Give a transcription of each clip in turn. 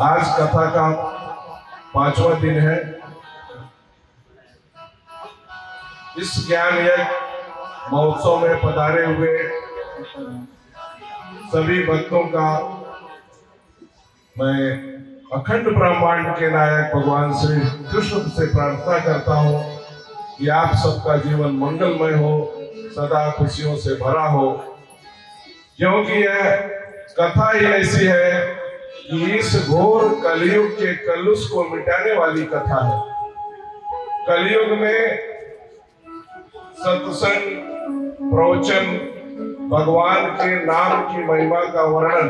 आज कथा का 5वां दिन है। इस ज्ञान यज्ञ महोत्सव में पधारे हुए सभी भक्तों का मैं अखंड ब्रह्मांड के नायक भगवान श्री कृष्ण से प्रार्थना करता हूँ कि आप सबका जीवन मंगलमय हो, सदा खुशियों से भरा हो, क्योंकि यह कथा ही ऐसी है कि इस घोर कलयुग के कलुष को मिटाने वाली कथा है। कलयुग में सत्संग, प्रवचन, भगवान के नाम की महिमा का वर्णन,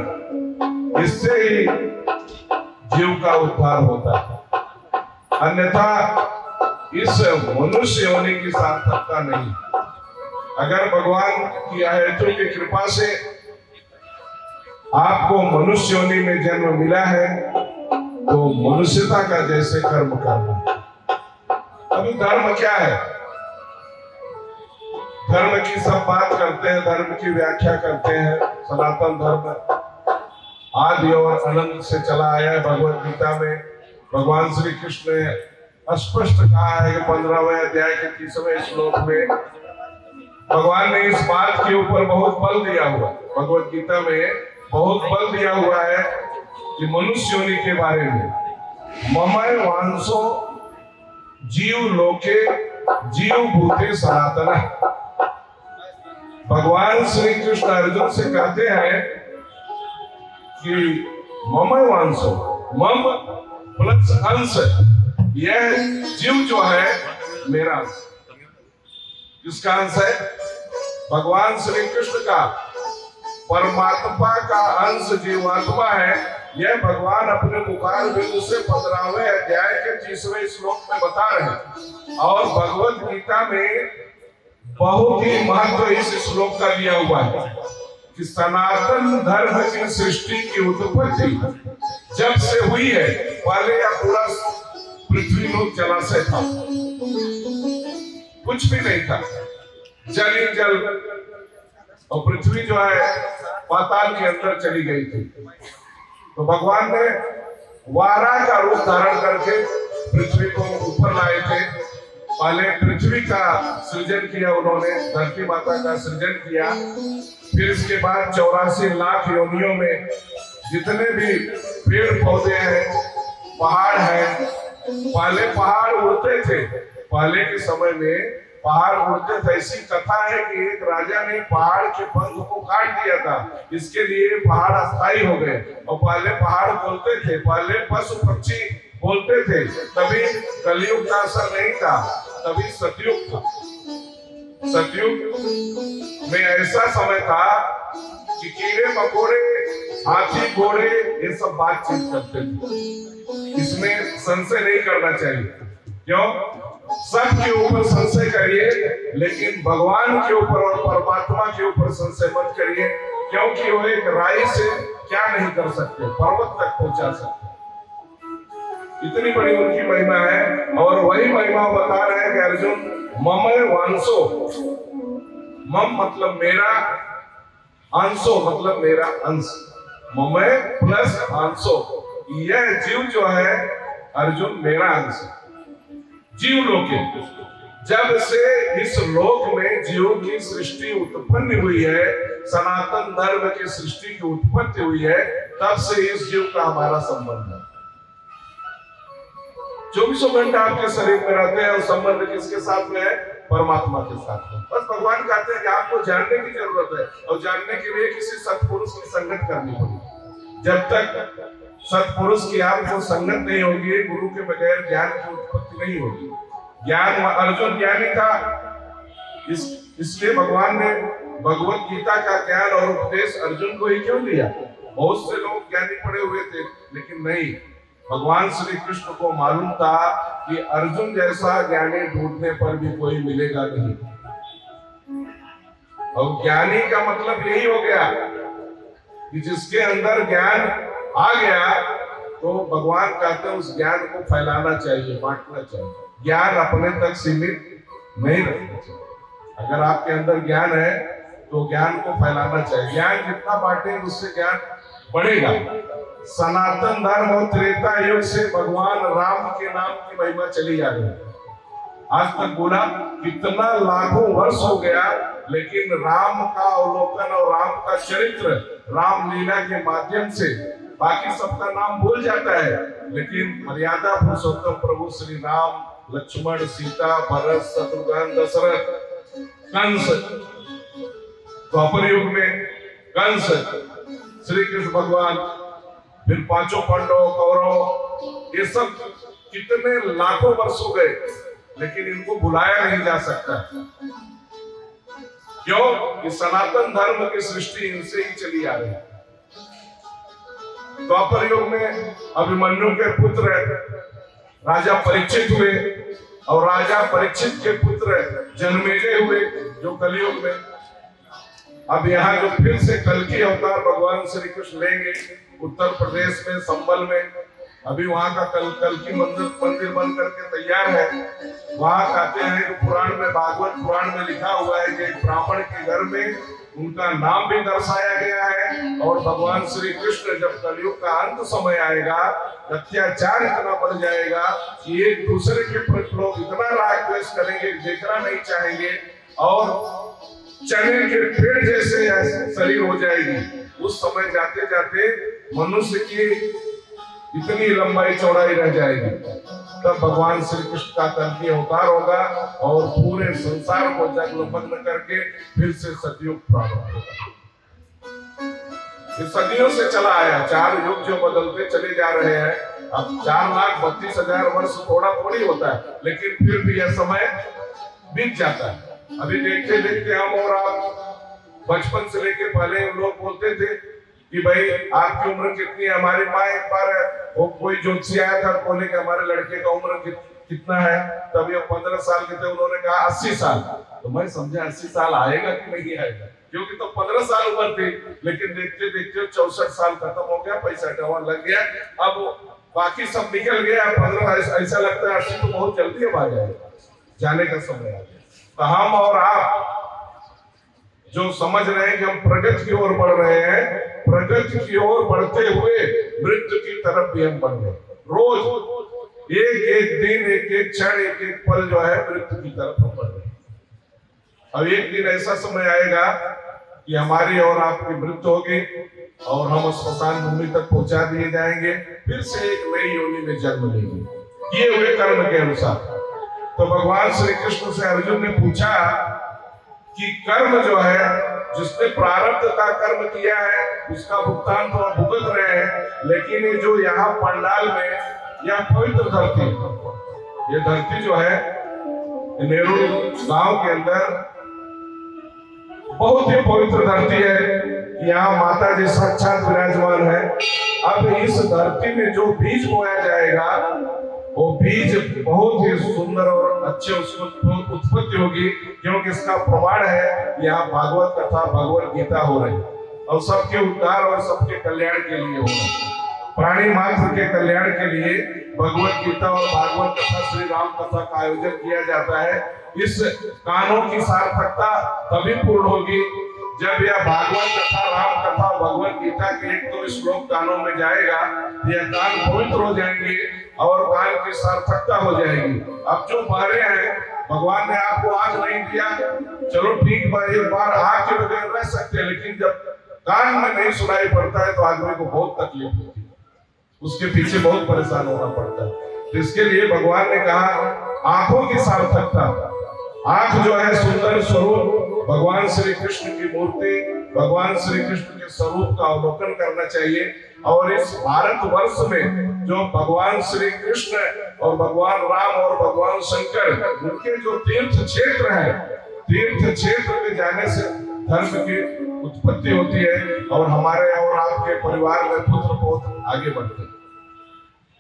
इससे ही जीव का उद्धार होता है, अन्यथा इस मनुष्य होने की सार्थकता नहीं। अगर भगवान की आयतों की कृपा से आपको मनुष्य योनि में जन्म मिला है तो मनुष्यता का जैसे कर्म करना। अभी धर्म क्या है? धर्म की सब बात करते हैं, धर्म की व्याख्या करते हैं। सनातन धर्म आदि और अनंत से चला आया है। भगवत गीता में भगवान श्री कृष्ण ने स्पष्ट कहा है कि 15वें अध्याय के 30वें श्लोक में भगवान ने इस बात के ऊपर बहुत बल दिया हुआ, भगवत गीता में बहुत बल दिया हुआ है कि मनुष्य योनि के बारे में। ममय वांसो जीव लोके जीव भूते सनातन। भगवान श्री कृष्ण अर्जुन से कहते हैं कि ममय वांसो, मम प्लस अंश, यह जीव जो है मेरा अंश। किसका अंश है? भगवान श्री कृष्ण का, परमात्मा का अंश जीवात्मा है। यह भगवान अपने मुखार बिंदु से 15वें अध्याय के 30वें श्लोक में बता रहे हैं। और भगवत गीता में बहुत ही महत्व इस श्लोक का लिया हुआ है कि सनातन धर्म की सृष्टि की उत्पत्ति जब से हुई है, पहले यह पूरा पृथ्वी लोक जलाशय था, कुछ भी नहीं था, जल ही जल, और पृथ्वी जो है पाताल के अंदर चली गई थी। तो भगवान ने वाराह का रूप धारण करके पृथ्वी को ऊपर लाए थे। पहले पृथ्वी का सृजन किया उन्होंने, धरती माता का सृजन किया। फिर इसके बाद 84 लाख योनियों में जितने भी पेड़ पौधे हैं, पहाड़ हैं, पहले पहाड़ उड़ते थे। पहले के समय में पहाड़ उड़ते थे। ऐसी कथा है कि एक राजा ने पहाड़ के पंख को काट दिया था, इसके लिए पहाड़ अस्थायी हो गए। और पहले पहाड़ बोलते थे, पहले पशु पक्षी बोलते थे। तभी कलयुग का असर नहीं था, तभी सतयुग था। सतयुग में ऐसा समय था कि कीड़े मकोड़े, हाथी घोड़े, ये सब बातचीत करते थे। इसमें संशय नहीं करना चाहिए। क्यों? सबके ऊपर संशय करिए, लेकिन भगवान के ऊपर और परमात्मा के ऊपर संशय मत करिए, क्योंकि वो एक राई से क्या नहीं कर सकते, पर्वत तक पहुंचा सकते। इतनी बड़ी उनकी महिमा है। और वही महिमा बता रहे हैं कि अर्जुन, ममय वांसो, मम मतलब मेरा, अंशो मतलब मेरा अंश, ममय प्लस अंशो, यह जीव जो है अर्जुन मेरा अंश। जीव लोके, जब से इस लोक में जीव की सृष्टि उत्पन्न हुई है, सनातन धर्म की सृष्टि की उत्पत्ति हुई है, तब से इस जीव का हमारा संबंध है। 24 घंटा आपके शरीर में रहते हैं और संबंध किसके साथ में है? परमात्मा के साथ में। बस भगवान कहते हैं कि आपको जानने की जरूरत है, और जानने के लिए किसी सत्पुरुष की संगत करनी होगी। जब तक सत्पुरुष की आपको संगत नहीं होगी, गुरु के बगैर ज्ञान की उत्पत्ति नहीं होगी। ज्ञान, अर्जुन ज्ञानी था, इसलिए भगवान ने भगवत गीता का ज्ञान और उपदेश अर्जुन को ही क्यों दिया? बहुत से लोग ज्ञानी पड़े हुए थे, लेकिन नहीं, भगवान श्री कृष्ण को मालूम था कि अर्जुन जैसा ज्ञानी ढूंढने पर भी कोई मिलेगा नहीं। और ज्ञानी का मतलब यही हो गया कि जिसके अंदर ज्ञान आ गया तो भगवान कहते हैं उस ज्ञान को फैलाना चाहिए, बांटना चाहिए। ज्ञान अपने तक सीमित नहीं रखना चाहिए। अगर आपके अंदर ज्ञान है तो ज्ञान को फैलाना चाहिए। ज्ञान जितना बांटेंगे उससे ज्ञान बढ़ेगा। सनातन धर्म और त्रेता युग से भगवान राम के नाम की महिमा चली आ रही है। आज तक बोला कितना लाखों वर्ष हो गया, लेकिन राम का अवलोकन और राम का चरित्र, राम लीला के माध्यम से बाकी सबका नाम भूल जाता है, लेकिन मर्यादा पुरुषोत्तम प्रभु श्री राम, लक्ष्मण, सीता, भरत, शत्रुघ्न, दशरथ, कंस, द्वापर युग में कंस, श्री कृष्ण भगवान, फिर पांचों पांडव, कौरव, ये सब कितने लाखों वर्ष हो गए, लेकिन इनको भुलाया नहीं जा सकता। क्यों? कि सनातन धर्म की सृष्टि इनसे ही चली आ रही है। द्वापर युग में अभिमन्यु के पुत्र राजा परीक्षित हुए और राजा परीक्षित के पुत्र जन्मेजय हुए, जो कलयुग में। अब यहाँ जो फिर से कल की अवतार भगवान श्री कृष्ण लेंगे उत्तर प्रदेश में, संबल में, अभी वहां का कल की मंदिर बन करके तैयार है। वहां कहते हैं कि पुराण में, भागवत पुराण में लिखा हुआ है कि एक ब्राह्मण के घर में उनका नाम भी दर्शाया गया है। और भगवान श्री कृष्ण जब कलयुग का अंत समय आएगा, अत्याचार इतना बढ़ जाएगा कि एक दूसरे के प्रति लोग इतना राग द्वेष करेंगे, देखना नहीं चाहेंगे, और चने के पेड़ जैसे शरीर हो जाएगी। उस समय जाते जाते मनुष्य की इतनी लंबाई चौड़ाई रह जाएगी। तब भगवान श्री कृष्ण का कल्कि अवतार होगा और पूरे संसार को जगमग्न करके फिर से सतयुग प्रारंभ होगा। ये सदियों से चला आया, 4 युग जो बदलते चले जा रहे हैं। अब 4,32,000 वर्ष थोड़ा थोड़ी होता है, लेकिन फिर भी यह समय बीत जाता है। अभी देखते देखते हम और आप बचपन से लेके पहले लोग बोलते थे कि भाई आपकी उम्र कितनी है। हमारी माँ एक बार वो कोई ज्योतिषी आया था, बोले कि हमारे लड़के का उम्र कितना है, तब ये 15 साल के थे, उन्होंने कहा 80 साल। तो मैं समझा 80 साल आएगा कि नहीं आएगा, क्योंकि तो 15 साल उम्र थी, लेकिन देखते देखते 64 साल खत्म हो गया, पैसा टवा लग गया, अब बाकी सब निकल गया। 15 ऐसा लगता है 80 तो बहुत जल्दी अब आ जाएगा, जाने का समय आ गया। तो हम और आप जो समझ रहे हैं कि हम प्रगति की ओर बढ़ रहे हैं, प्रगति की ओर बढ़ते हुए मृत्यु की तरफ भी हम बढ़ रहे हैं। रोज एक एक दिन, एक एक क्षण, एक एक पल जो है मृत्यु की तरफ हम बढ़ रहे हैं। अब एक दिन ऐसा समय आएगा कि हमारी और आपकी मृत्यु होगी और हम स्मशान भूमि तक पहुंचा दिए जाएंगे, फिर से एक नई योनि में जन्म लेंगे किए हुए कर्म के अनुसार। तो भगवान श्री कृष्ण से अर्जुन ने पूछा कि कर्म जो है, जिसने प्रारब्ध का कर्म किया है उसका भुगतान तो आप भुगत रहे हैं, लेकिन ये जो यहाँ पंडाल में यह पवित्र धरती, ये धरती जो है नेहरू गांव के अंदर बहुत ही पवित्र धरती है। यहाँ माता जी साक्षात विराजमान है। अब इस धरती में जो बीज बोया जाएगा, वो बीज बहुत ही सुंदर और अच्छे उसको उत्पत्ति होगी, क्योंकि इसका प्रमाण है यहाँ भागवत कथा, भगवत गीता हो रही और सबके उद्धार और सबके कल्याण के लिए हो रही। प्राणी मात्र के कल्याण के लिए भगवत गीता और भागवत कथा, श्री राम कथा का आयोजन किया जाता है। इस कानों की सार्थकता तभी पूर्ण होगी जब यह भागवत कथा, राम कथा, भगवत गीता के 1-2 श्लोक कानों में जाएगा, यह कान पवित्र हो जाएंगे और कान की सार्थकता हो जाएगी। अब जो बहरे हैं, भगवान ने आपको आंख नहीं दिया, चलो ठीक है, एक बार आंख के बगैर रह सकते हैं, लेकिन जब कान में नहीं सुनाई पड़ता है तो आदमी को बहुत तकलीफ होती है, उसके पीछे बहुत परेशान होना पड़ता है। तो इसके लिए भगवान ने कहा आंखों की सार्थकता, आंख जो है सुंदर स्वरूप, भगवान श्री कृष्ण की मूर्ति, भगवान श्री कृष्ण के स्वरूप का अवलोकन करना चाहिए। और इस भारत वर्ष में जो भगवान श्री कृष्ण और भगवान राम और भगवान शंकर, उनके जो तीर्थ क्षेत्र है, तीर्थ क्षेत्र में जाने से धर्म की उत्पत्ति होती है और हमारे और आपके परिवार में पुत्र पौत्र आगे बढ़ते हैं।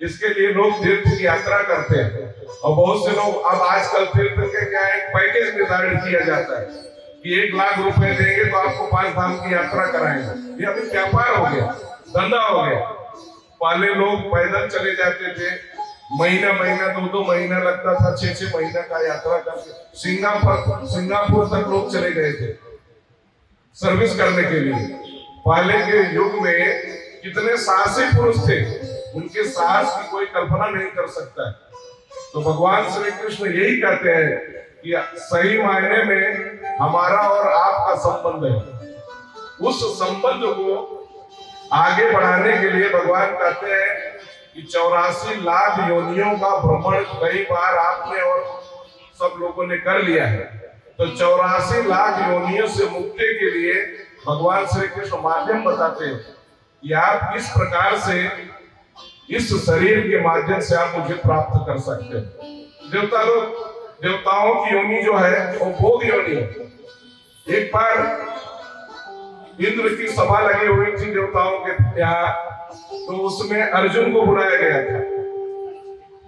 इसके लिए लोग तीर्थ की यात्रा करते हैं और बहुत से लोग अब आजकल तीर्थ के क्या एक पैकेज निर्धारित किया जाता है कि 1 लाख रुपए देंगे तो आपको 5 धाम की यात्रा कराएंगे। ये अभी व्यापार हो गया, धंधा हो गया। पहले लोग पैदल चले जाते थे, महीना 2-2 महीना लगता था, 6-6 महीना का यात्रा करके सिंगापुर तक लोग चले गए थे सर्विस करने के लिए। पहले के युग में कितने साहसी पुरुष थे, उनके साहस की कोई कल्पना नहीं कर सकता है। तो भगवान श्री कृष्ण यही कहते हैं कि सही मायने में हमारा और आपका संबंध है। उस संबंध को आगे बढ़ाने के लिए भगवान कहते हैं कि 84 लाख योनियों का भ्रमण कई बार आपने और सब लोगों ने कर लिया है। तो 84 लाख योनियों से मुक्ति के लिए भगवान श्री कृष्ण माध्यम बताते हैं कि आप किस प्रकार से इस शरीर के माध्यम से आप मुझे प्राप्त कर सकते हैं। देवताओं की योनि जो है वो भोग योनि है। एक बार इंद्र की सभा लगी हुई थी देवताओं के यहाँ, तो उसमें अर्जुन को बुलाया गया था।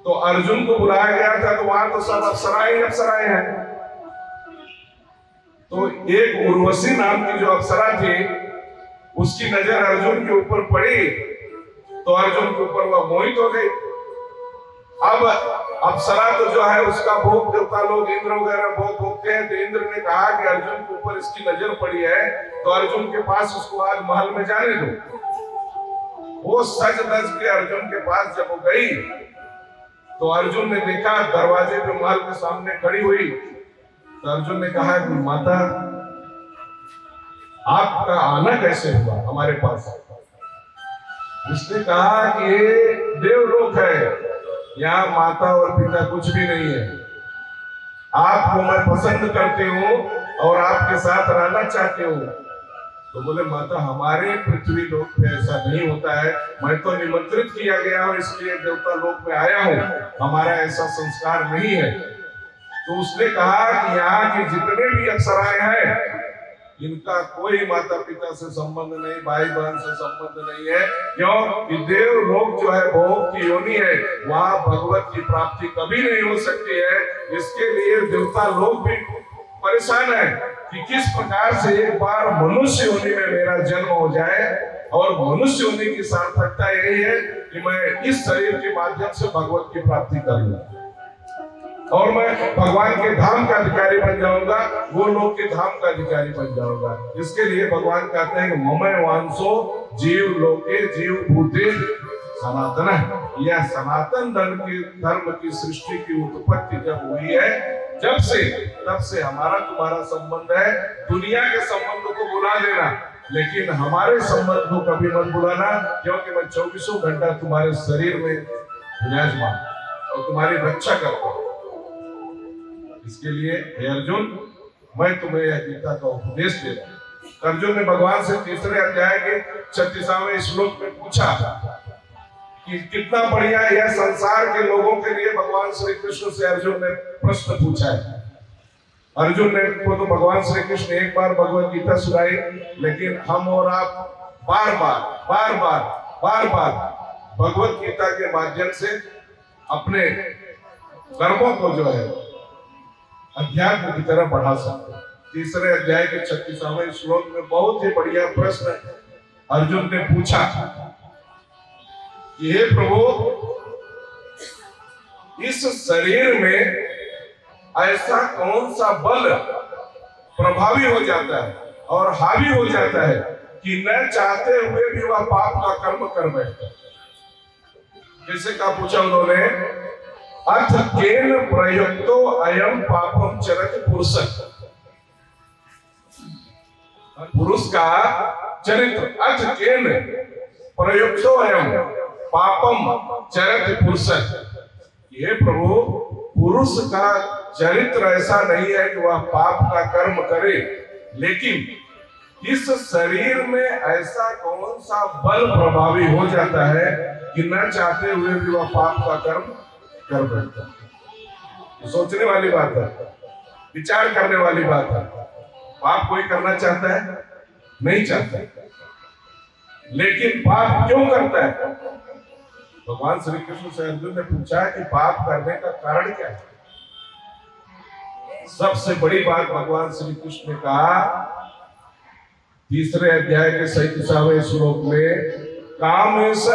तो अर्जुन को बुलाया गया था तो वहां तो सब अप्सराएं हैं। तो एक उर्वशी नाम की जो अप्सरा थी, उसकी नजर अर्जुन के ऊपर पड़ी तो अर्जुन के ऊपर वह मोहित हो गई। अब अप्सरा तो जो है उसका भोग देवता लोग इंद्र वगैरह भोग भोगते हैं। तो इंद्र ने कहा कि अर्जुन के ऊपर इसकी नजर पड़ी है तो अर्जुन के पास उसको आज महल में जाने दो। वो सज धज के अर्जुन के पास जब वो गई तो अर्जुन ने देखा दरवाजे पे महल के सामने खड़ी हुई। तो अर्जुन ने कहा कि माता, आपका आना कैसे हुआ हमारे पास? उसने कहा कि ये देवलोक है, यहाँ माता और पिता कुछ भी नहीं है। आपको मैं पसंद करती हूँ और आपके साथ रहना चाहती हूँ। तो बोले माता, हमारे पृथ्वी लोक पे ऐसा नहीं होता है, मैं तो निमंत्रित किया गया हूँ इसलिए देवता लोक में आया हूँ, हमारा ऐसा संस्कार नहीं है। तो उसने कहा कि यहाँ की जितने भी अप्सराएं हैं इनका कोई माता पिता से संबंध नहीं, भाई बहन से संबंध नहीं है। क्यों कि देव लोक जो है भोग की योनि है, वहां भगवत की प्राप्ति कभी नहीं हो सकती है। इसके लिए देवता लोग भी परेशान है कि किस प्रकार से एक बार मनुष्य योनि में मेरा जन्म हो जाए। और मनुष्य योनि की सार्थकता यही है कि मैं इस शरीर के माध्यम से भगवत की प्राप्ति कर लूं और मैं भगवान के धाम का अधिकारी बन जाऊंगा, वो लोग के धाम का अधिकारी बन जाऊंगा। इसके लिए भगवान कहते हैं कि ममय वांसो जीव लोके जीव भूते सनातन। यह सनातन धर्म की सृष्टि की उत्पत्ति जब हुई है, तब से हमारा तुम्हारा संबंध है। दुनिया के संबंध को बुला देना, लेकिन हमारे संबंध को कभी मत बुलाना, क्योंकि मैं 24 घंटा तुम्हारे शरीर में विराजमान और तुम्हारी रक्षा करता हूं। इसके लिए हे अर्जुन, मैं तुम्हें यह गीता का उपदेश दे रहा हूं। अर्जुन ने भगवान से तीसरे अध्याय के 36वें श्लोक में पूछा कि कितना बढ़िया यह संसार के लोगों के लिए भगवान श्री कृष्ण से अर्जुन ने प्रश्न पूछा है। अर्जुन ने को तो भगवान श्री कृष्ण एक बार भगवत गीता सुनाई, लेकिन हम और आप बार बार भगवत गीता के माध्यम से अपने कर्मों को जो है अध्यात्म की तरफ बढ़ा सकते हैं। तीसरे अध्याय के 36वें श्लोक में बहुत ही बढ़िया प्रश्न अर्जुन ने पूछा कि हे प्रभु, इस शरीर में ऐसा कौन सा बल प्रभावी हो जाता है और हावी हो जाता है कि न चाहते हुए भी वह पाप का कर्म कर बैठता है? जैसे का पूछा उन्होंने, अथ केन प्रयुक्तो अयम पापम चरति पुरुष। पुरुष का चरित्र अथ केन प्रयुक्तो अयम पापम चरति पुरुष। ये प्रभु, पुरुष का चरित्र ऐसा नहीं है कि वह पाप का कर्म करे, लेकिन इस शरीर में ऐसा कौन सा बल प्रभावी हो जाता है कि न चाहते हुए भी वह पाप का कर्म कर बैठता है। सोचने वाली बात है, विचार करने वाली बात है। पाप कोई करना चाहता है? नहीं चाहता, लेकिन पाप क्यों करता है? भगवान श्री कृष्ण से अर्जुन ने पूछा कि पाप करने का कारण क्या है। सबसे बड़ी बात भगवान श्री कृष्ण ने कहा तीसरे अध्याय के 37वें श्लोक में, कामेश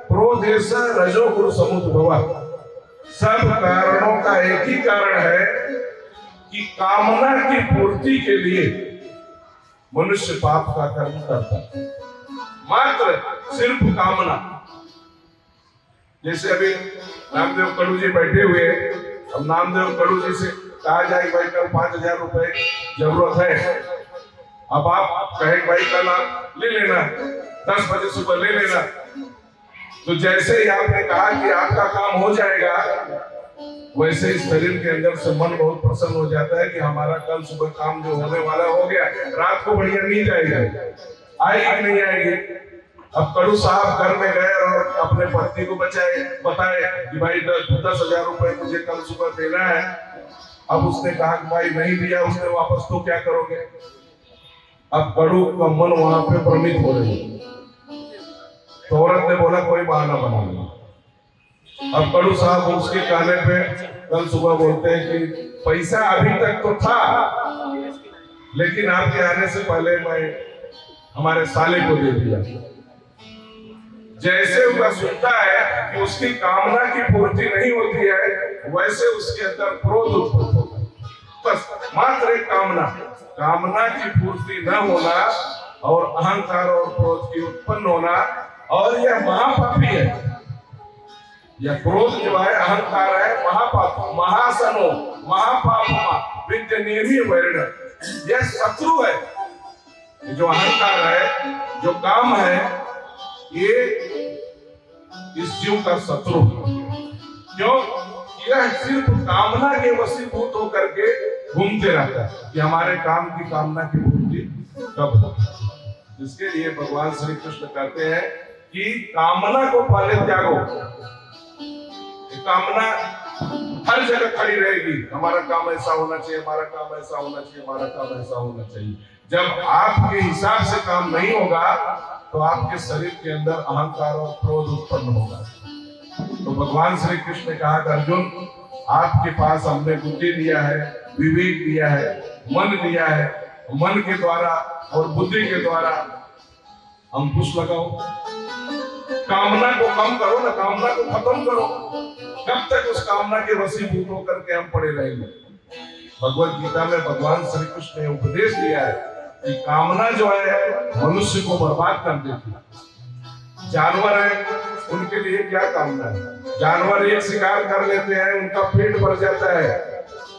क्रोधेश रजोगुण समुद्भव। सब कारणों का एक ही कारण है कि कामना की पूर्ति के लिए मनुष्य पाप का कर्म करता है। मात्र सिर्फ कामना। जैसे अभी नामदेव कड़ू जी बैठे हुए हैं, अब नामदेव कड़ू जी से कहा जाए भाई कल 5,000 रुपए जरूरत है, अब आप कहे भाई कल आप ले लेना, 10 बजे सुबह ले लेना, तो जैसे ही आपने कहा कि आपका काम हो जाएगा, वैसे ही शरीर के अंदर से मन बहुत प्रसन्न हो जाता है कि हमारा कल सुबह काम जो होने वाला हो गया, रात को बढ़िया नींद आएगी। आएगी नहीं आएगी? अब कड़ू साहब घर में गए और अपने पत्नी को बताए कि भाई 10,000 रुपए मुझे कल सुबह देना है। अब उसने कहा कि भाई नहीं दिया उसने वापस, तो क्या करोगे? अब कड़ू का मन वहां पे भ्रमित हो रही है, तो औरत ने बोला कोई बहाना बना लो। अब कड़ू साहब उसके कहने पे कल सुबह बोलते हैं कि पैसा अभी तक तो था, लेकिन आपके आने से पहले मैं हमारे साले को दे दिया। जैसे वह सुनता है कि उसकी कामना की पूर्ति नहीं होती है, वैसे उसके अंदर क्रोध उत्पन्न होता है। बस मात्र एक कामना की पूर्ति न होना और अहंकार और क्रोध की उत्पन्न होना, और यह महापापी है। यह क्रोध जो है, अहंकार है, महापाप, महासनो महापाप विद्य निर्मी वर्ण, यह शत्रु है। जो अहंकार है, जो काम है, ये इस जीव का शत्रु है। क्यों? यह सिर्फ कामना के वशीभूत होकर के घूमते रहता है कि हमारे काम की कामना की पूर्ति कब हो। जिसके लिए भगवान श्री कृष्ण कहते हैं कि कामना को पहले त्यागो। कामना हर जगह खड़ी रहेगी, हमारा काम ऐसा होना चाहिए, हमारा काम ऐसा होना चाहिए, हमारा काम ऐसा होना चाहिए। जब आपके हिसाब से काम नहीं होगा तो आपके शरीर के अंदर अहंकार और क्रोध उत्पन्न होगा। तो भगवान श्री कृष्ण ने कहा कि अर्जुन, आपके पास हमने बुद्धि दिया है, विवेक दिया है, मन दिया है, मन के द्वारा और बुद्धि के द्वारा अंकुश लगाओ, कामना को कम करो ना, कामना को खत्म करो। कब तक उस कामना के वशीभूत होकर के हम पड़े रहेंगे? भगवत गीता में भगवान श्री कृष्ण ने उपदेश दिया है कि कामना जो है मनुष्य को बर्बाद कर देती है। जानवर है, उनके लिए क्या कामना है? जानवर एक शिकार कर लेते हैं, उनका पेट भर जाता है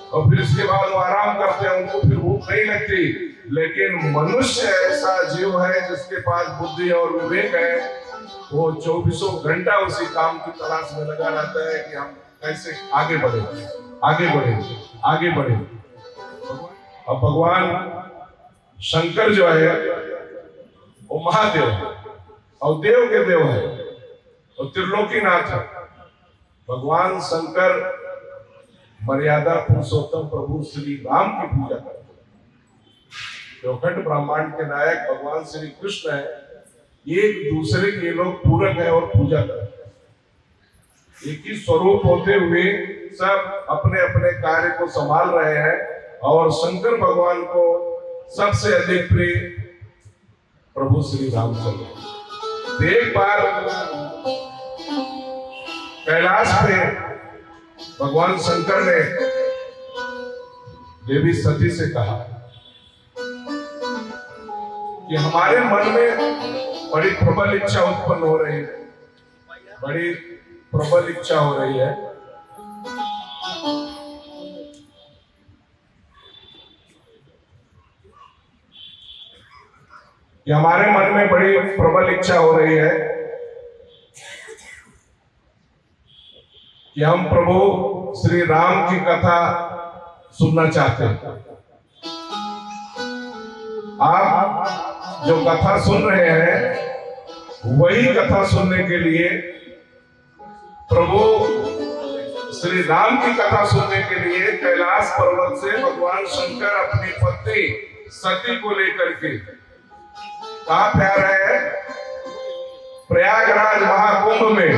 और फिर इसके बाद वो आराम करते हैं, उनको फिर भूख नहीं लगती। लेकिन मनुष्य ऐसा जीव है जिसके पास बुद्धि और विवेक है, वो 24 घंटा उसी काम की तलाश में लगा रहता है कि हम कैसे आगे बढ़े, आगे बढ़े, आगे बढ़े। अब भगवान शंकर जो है वो महादेव है और देव के देव है और त्रिलोकीनाथ है। भगवान शंकर मर्यादा पुरुषोत्तम प्रभु श्री राम की पूजा करते हैं। जो अखंड ब्रह्मांड के नायक भगवान श्री कृष्ण है, एक दूसरे के लोग पूरक है और पूजा करते हैं। एक ही स्वरूप होते हुए सब अपने अपने कार्य को संभाल रहे हैं और शंकर भगवान को सबसे अधिक प्रिय प्रभु श्री रामचंद्र। एक बार कैलाश पे भगवान शंकर ने देवी सती से कहा कि हमारे मन में बड़ी प्रबल इच्छा उत्पन्न हो रही है, बड़ी प्रबल इच्छा हो रही है कि हमारे मन में बड़ी प्रबल इच्छा हो रही है कि हम प्रभु श्री राम की कथा सुनना चाहते हैं। आप जो कथा सुन रहे हैं वही कथा सुनने के लिए, प्रभु श्री राम की कथा सुनने के लिए कैलाश पर्वत से भगवान शंकर अपनी पत्नी सती को लेकर के कहाँ पे आ रहे हैं? प्रयागराज महाकुंभ में।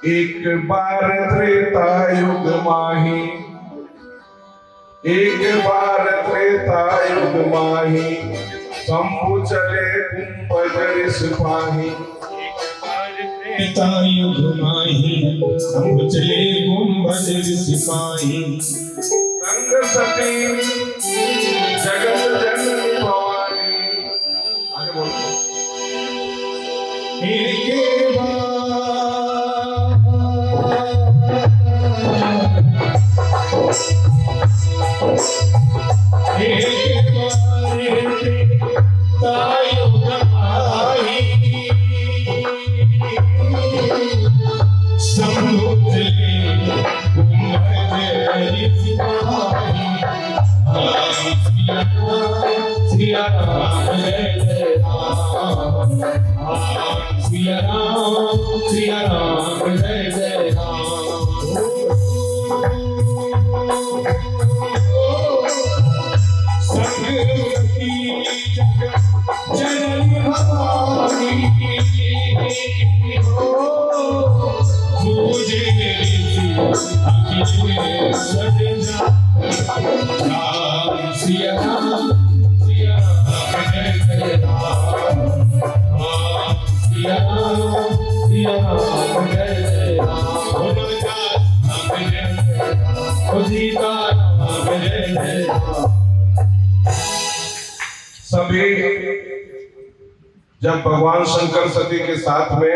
एक बार त्रेता युग माही, एक बार त्रेता युग माही, शंभु चले कुंभ सिपाही। त्रेता युग माही, शंभु चले कुंभ सिपाही। संग सती जगत जननी भवानी। आगे बोलो। सभी जब भगवान शंकर सती के साथ में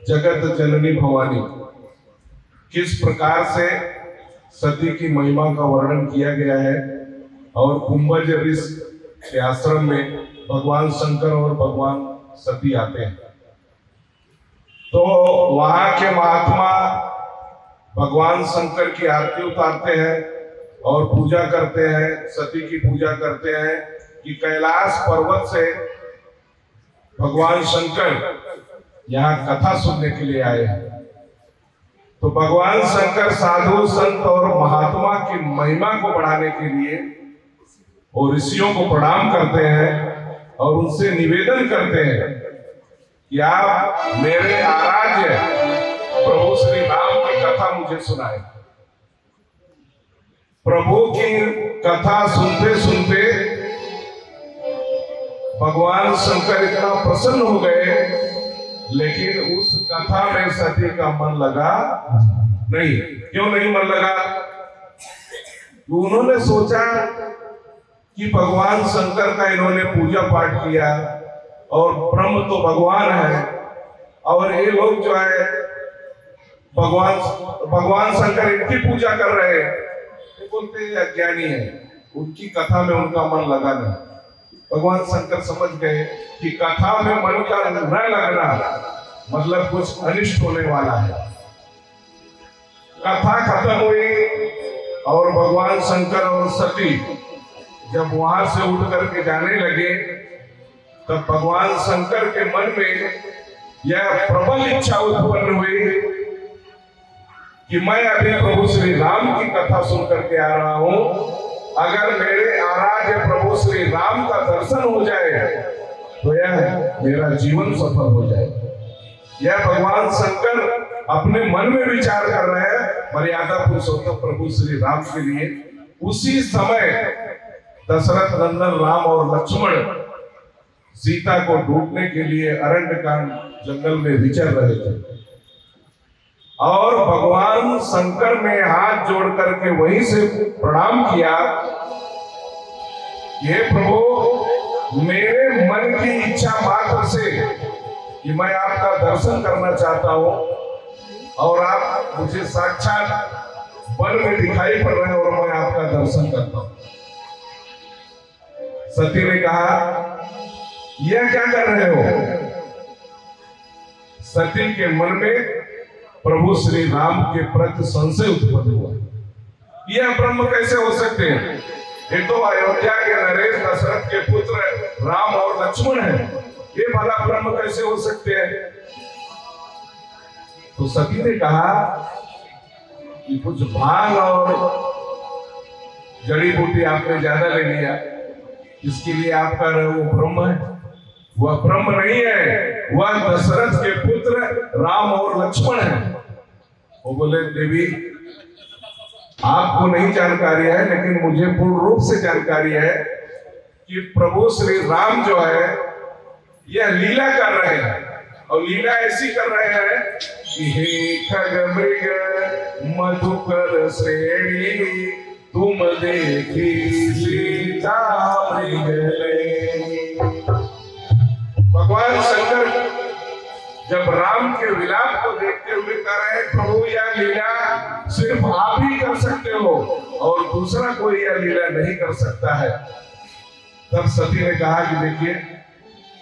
जगत जननी भवानी किस प्रकार से सती की महिमा का वर्णन किया गया है और कुंभज ऋषि के आश्रम में भगवान शंकर और भगवान सती आते हैं, तो वहां के महात्मा भगवान शंकर की आरती उतारते हैं और पूजा करते हैं, सती की पूजा करते हैं कि कैलाश पर्वत से भगवान शंकर यहाँ कथा सुनने के लिए आए हैं। तो भगवान शंकर साधु संत और महात्मा की महिमा को बढ़ाने के लिए और ऋषियों को प्रणाम करते हैं और उनसे निवेदन करते हैं कि आप मेरे आराध्य प्रभु श्री राम की कथा मुझे सुनाएं। प्रभु की कथा सुनते सुनते भगवान शंकर इतना प्रसन्न हो गए, लेकिन उस कथा में सती का मन लगा नहीं। क्यों नहीं मन लगा? उन्होंने सोचा कि भगवान शंकर का इन्होंने पूजा पाठ किया और ब्रह्म तो भगवान है और ये लोग जो है भगवान शंकर इनकी पूजा कर रहे हैं, ये बोलते अज्ञानी है, उनकी कथा में उनका मन लगा नहीं। भगवान शंकर समझ गए कि कथा में मन का न लगना मतलब कुछ अनिष्ट होने वाला है। कथा खत्म हुई और भगवान शंकर और सती जब वहां से उठ करके जाने लगे, तब भगवान शंकर के मन में यह प्रबल इच्छा उत्पन्न हुई कि मैं अभी प्रभु श्री राम की कथा सुन करके आ रहा हूं, अगर मेरे आराध्य प्रभु श्री राम का दर्शन हो जाए तो यह मेरा जीवन सफल हो जाए। यह भगवान शंकर अपने मन में विचार कर रहे हैं मर्यादा पुरुषोत्तम प्रभु श्री राम के लिए। उसी समय दशरथ नंदन राम और लक्ष्मण सीता को ढूंढने के लिए अरण्यकांड जंगल में विचर रहे थे और भगवान शंकर ने हाथ जोड़ करके वहीं से प्रणाम किया, ये प्रभु मेरे मन की इच्छा मात्र से कि मैं आपका दर्शन करना चाहता हूं और आप मुझे साक्षात वन में दिखाई पड़ रहे हैं और मैं आपका दर्शन करता हूं। सती ने कहा, यह क्या कर रहे हो? सती के मन में प्रभु श्री राम के प्रति संशय उत्पन्न हुआ। यह ब्रह्म कैसे हो सकते हैं? ये तो अयोध्या के नरेश दशरथ के पुत्र राम और लक्ष्मण हैं, ये भला ब्रह्म कैसे हो सकते हैं? तो सती ने कहा कि कुछ भांग और जड़ी बूटी आपने ज्यादा ले लिया, इसके लिए आपका वो ब्रह्म है। वह ब्रह्म नहीं है, वह दशरथ के पुत्र राम और लक्ष्मण है। वो बोले, देवी आपको नहीं जानकारी है, लेकिन मुझे पूर्ण रूप से जानकारी है कि प्रभु श्री राम जो है यह लीला कर रहे हैं और लीला ऐसी कर रहे हैं कि हे खग मृग मधुकर श्रेणी तुम देखी सीता मृग। भगवान शंकर जब राम के विलाप को देखते हुए कह रहे हैं प्रभु यह लीला सिर्फ आप ही कर सकते हो और दूसरा कोई यह लीला नहीं कर सकता है, तब सती ने कहा कि देखिए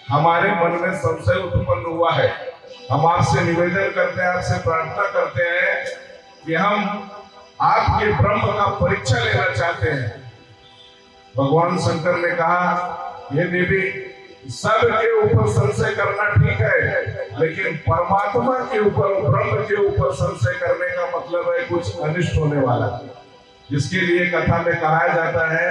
हमारे मन में संशय उत्पन्न हुआ है, हम आपसे निवेदन करते हैं, आपसे प्रार्थना करते हैं कि हम आपके ब्रह्म का परीक्षा लेना चाहते हैं। भगवान शंकर ने कहा ये देवी सबके ऊपर संशय करना ठीक है, लेकिन परमात्मा के ऊपर ब्रह्म के ऊपर संशय करने का मतलब है कुछ अनिष्ट होने वाला, जिसके लिए कथा में कहा जाता है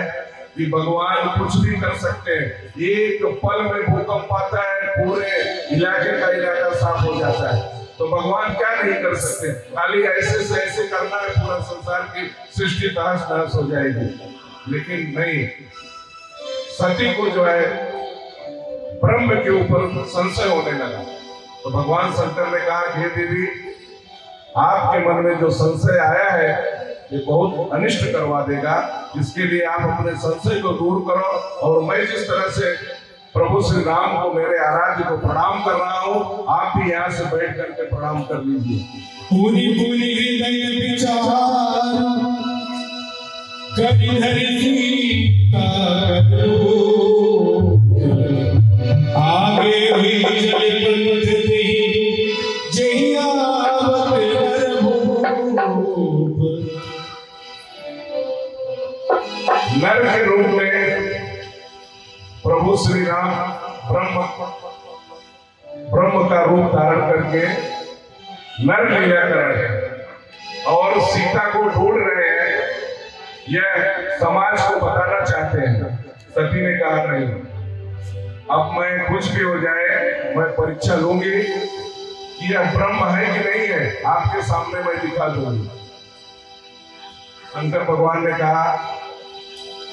कि भगवान कुछ भी कर सकते हैं। एक पल में भूकंप आता है, पूरे इलाके का इलाका साफ हो जाता है, तो भगवान क्या नहीं कर सकते, खाली ऐसे से ऐसे करना है पूरा संसार की सृष्टि तहस नहस हो जाएगी। लेकिन नहीं, सती को जो है ब्रह्म के ऊपर संशय होने लगा, तो भगवान शंकर ने कहा हे देवी आपके मन में जो संशय आया है ये बहुत अनिष्ट करवा देगा, इसके लिए आप अपने संशय को दूर करो और मैं जिस तरह से प्रभु श्री राम को मेरे आराध्य को प्रणाम कर रहा हूँ, आप भी यहाँ से बैठ करके प्रणाम कर लीजिए। पुनि पुनि हृदय विचार करि धरि सीता आगे भी चले पंथ देहि जहि आवत नर के रूप में प्रभु श्री राम ब्रह्म का रूप धारण करके नर लीला कर रहे हैं और सीता को ढूंढ रहे हैं, यह समाज को बताना चाहते हैं। सती ने कहा नहीं, अब मैं कुछ भी हो जाए मैं परीक्षा लूंगी कि यह ब्रह्म है कि नहीं है, आपके सामने मैं दिखा दूंगी। शंकर भगवान ने कहा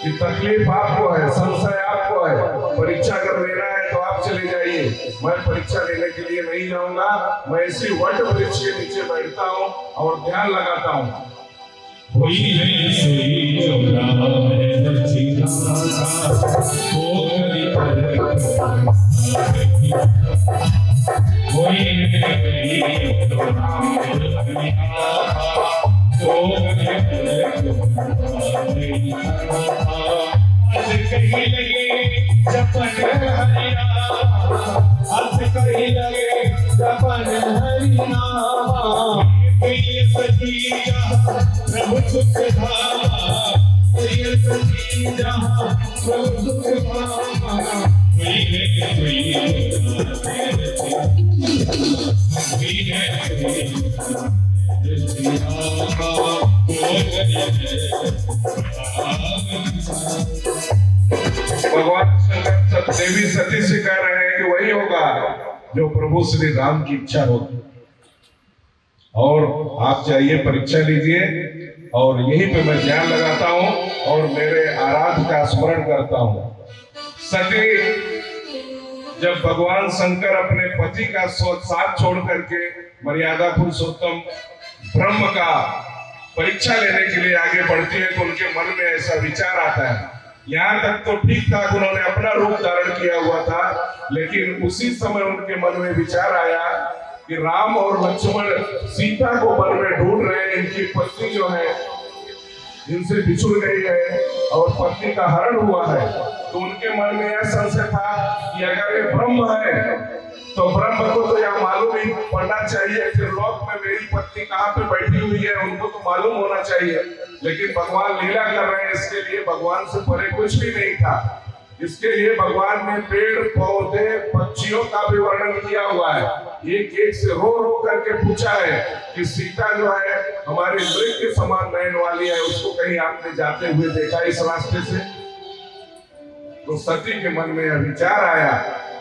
कि तकलीफ आपको है, संशय आपको है, परीक्षा कर लेना है तो आप चले जाइए, मैं परीक्षा लेने के लिए नहीं जाऊंगा, मैं इसी वट वृक्ष के नीचे बैठता हूँ और ध्यान लगाता हूँ। कोई है सोई जो राम है सीता को करी कोई है जो राम है कहीं लगे जपन हरिया, कहीं लगे जपन हरिया, सती प्रभु सुख धामा, सती जहाँ प्रभु सुख धामा, भगवान शंकर देवी सती से कह रहे हैं कि वही होगा जो प्रभु श्री राम की इच्छा होगी, और आप चाहिए परीक्षा लीजिए और यहीं पे मैं ध्यान लगाता हूँ और मेरे आराध्य का स्मरण करता हूँ। सती जब भगवान शंकर अपने पति का साथ छोड़ करके मर्यादा पुरुषोत्तम ब्रह्म का परीक्षा लेने के लिए आगे बढ़ती है तो उनके मन में ऐसा विचार आता है। यहाँ तक तो ठीक ठाक उन्होंने अपना रूप धारण किया हुआ था, लेकिन उसी समय उनके मन में विचार आया कि राम और लक्ष्मण सीता को वन में ढूंढ रहे हैं, इनकी पत्नी जो है इनसे बिछुड़ गई है और पत्नी का हरण हुआ है, तो उनके मन में यह संशय था कि अगर ये ब्रह्म है तो ब्रह्म को तो यह मालूम ही पड़ना चाहिए कि लोक में मेरी पत्नी कहाँ पे बैठी हुई है, उनको तो मालूम होना चाहिए। लेकिन भगवान लीला कर रहे हैं, इसके लिए भगवान से परे कुछ भी नहीं था। इसके लिए भगवान ने पेड़ पौधे पक्षियों का भी वर्णन किया हुआ है, एक एक से रो रो करके पूछा है कि सीता जो है हमारी मृग के समान नयन वाली है, उसको कहीं आपने जाते हुए देखा इस रास्ते से? तो सती के मन में यह विचार आया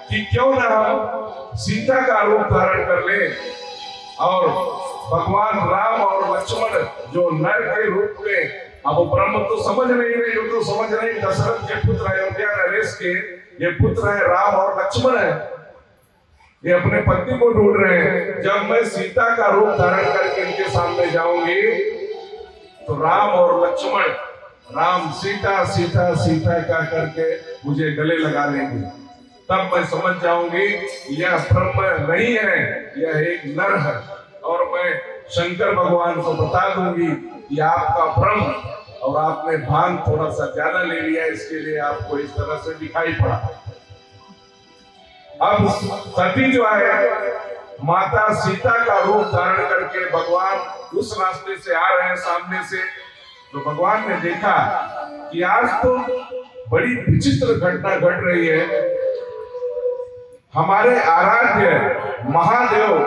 कि क्यों ना हम सीता का रूप धारण कर ले और भगवान राम और लक्ष्मण जो नर के रूप में, अब ब्रह्म तो समझ नहीं रहे, जो तो समझ रहे दशरथ के पुत्र अयोध्या नरेश के ये पुत्र है राम और लक्ष्मण है, ये अपने पत्नी को ढूंढ रहे हैं। जब मैं सीता का रूप धारण करके इनके सामने जाऊंगी तो राम और लक्ष्मण, राम सीता सीता सीता का करके मुझे गले लगा लेंगे, तब मैं समझ जाऊंगी यह ब्रह्म नहीं है, यह एक नर है। और मैं शंकर भगवान को बता दूंगी कि आपका ब्रह्म, और आपने भांग थोड़ा सा ज्यादा ले लिया, इसके लिए आपको इस तरह से दिखाई पड़ा। अब सती जो है माता सीता का रूप धारण करके भगवान उस रास्ते से आ रहे हैं सामने से, तो भगवान ने देखा कि आज तो बड़ी विचित्र घटना घट रही है। हमारे आराध्य महादेव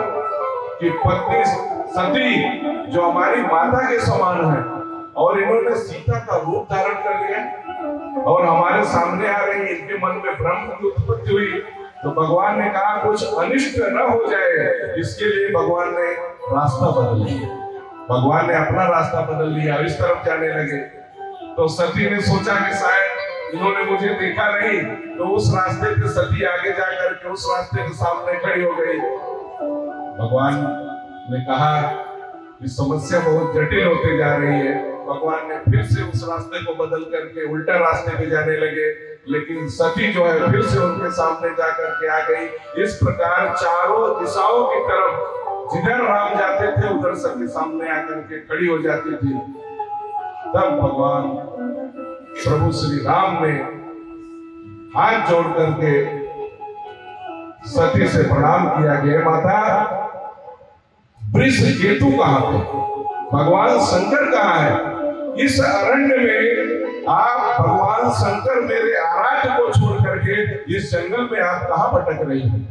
की पत्नी सती जो हमारी माता के समान है, और इन्होंने सीता का रूप धारण कर लिया और हमारे सामने आ रही, इनके मन में ब्रह्म की उत्पत्ति हुई। तो भगवान ने कहा कुछ अनिष्ट न हो जाए, इसके लिए भगवान ने रास्ता बदल लिया। भगवान ने अपना रास्ता बदल लिया, इस तरफ जाने लगे। तो सती ने सोचा कि शायद इन्होंने मुझे देखा नहीं, तो उस रास्ते पे सती आगे जाकर के उस रास्ते के सामने खड़ी हो गई। भगवान ने कहा कि समस्या बहुत जटिल होती जा रही है। भगवान ने फिर से उस रास्ते को बदल करके उल्टा रास्ते पे जाने लगे, लेकिन सती जो है फिर से उनके सामने जाकर के आ गई। इस प्रकार चारों दिशाओं की तरफ जिधर राम जाते थे उधर सती सामने आकर के खड़ी हो जाती थी। तब भगवान प्रभु श्री राम ने हाथ जोड़ करके सती से प्रणाम किया गया, माता वृष केतु कहां पे, भगवान शंकर कहां है? इस अरण्य में आप भगवान शंकर मेरे आराध्य को छोड़ करके इस जंगल में आप कहां भटक रही हैं?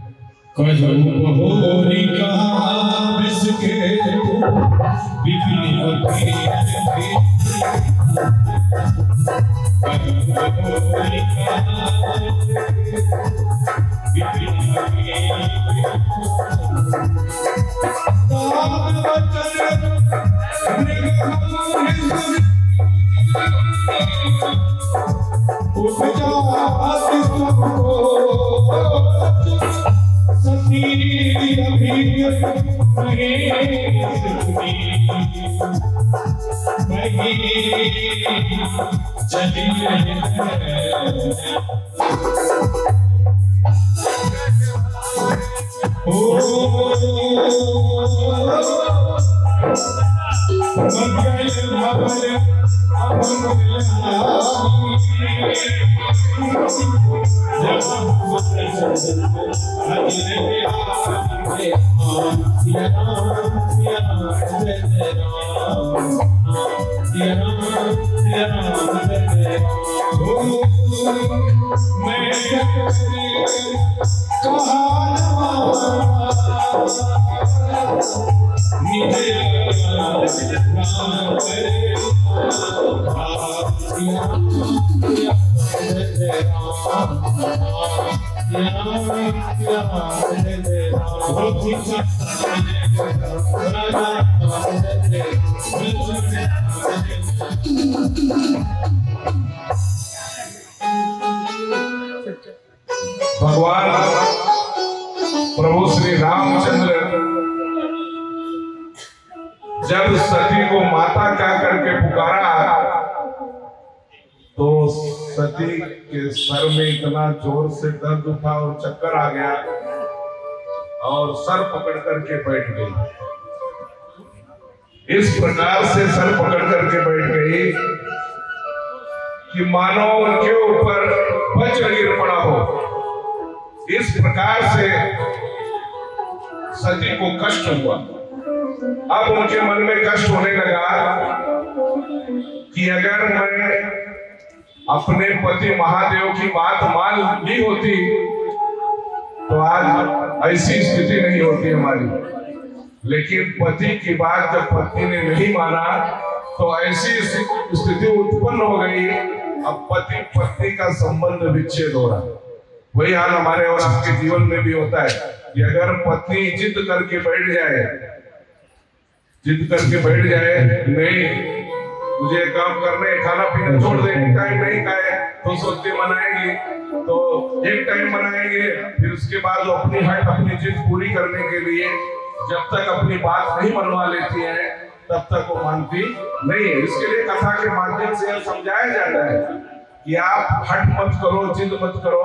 भगवान प्रभु श्री रामचंद्र जब सती को माता कह करके पुकारा, तो सती के सर में इतना जोर से दर्द उठा और चक्कर आ गया और सर पकड़ करके बैठ गई। इस प्रकार से सर पकड़ करके बैठ गई कि मानो उनके ऊपर वज्र गिर पड़ा हो। इस प्रकार से सती को कष्ट हुआ। अब उनके मन में कष्ट होने लगा कि अगर मैं अपने पति महादेव की बात मान ली होती तो आज ऐसी स्थिति नहीं होती हमारी। लेकिन पति की बात जब पत्नी ने नहीं माना तो ऐसी स्थिति उत्पन्न हो गई। अब पति पत्नी का संबंध विच्छेद हो रहा है। वही हाल हमारे और आपके जीवन में भी होता है कि अगर पत्नी जिद करके बैठ जाए, नहीं मुझे काम करने, खाना पीना छोड़ दे, एक टाइम नहीं खाए तो सोचते मनाएंगे, तो एक टाइम मनाएंगे, फिर उसके बाद अपनी हट अपनी जिद पूरी करने के लिए जब तक अपनी बात नहीं मनवा लेती है तब तक वो मानती नहीं है। इसके लिए कथा के माध्यम से समझाया जाता है कि आप हट मत करो, जिद मत करो,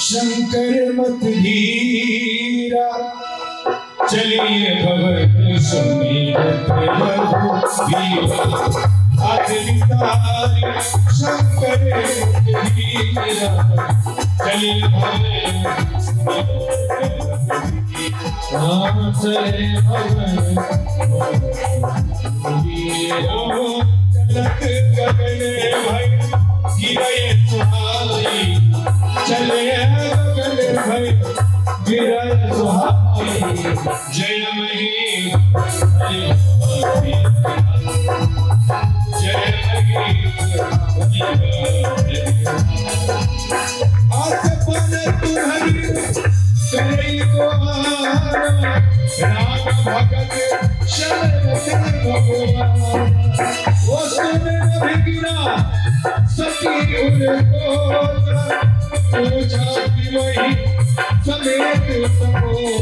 शंकर मत धीरा चलिए भवन सुमिरत रघुवीर आदि तारी शंकर मत धीरा चलिए भवन चले भवन चलत गगन भय गिरय सुहाई चले गगन भय गिरय सुहाई जय मही जय आसपन तुम्हारी करई को राम भगत शरण भगवान वो सुन भिगिना सती उनको पूछा कि वही समेत समोसा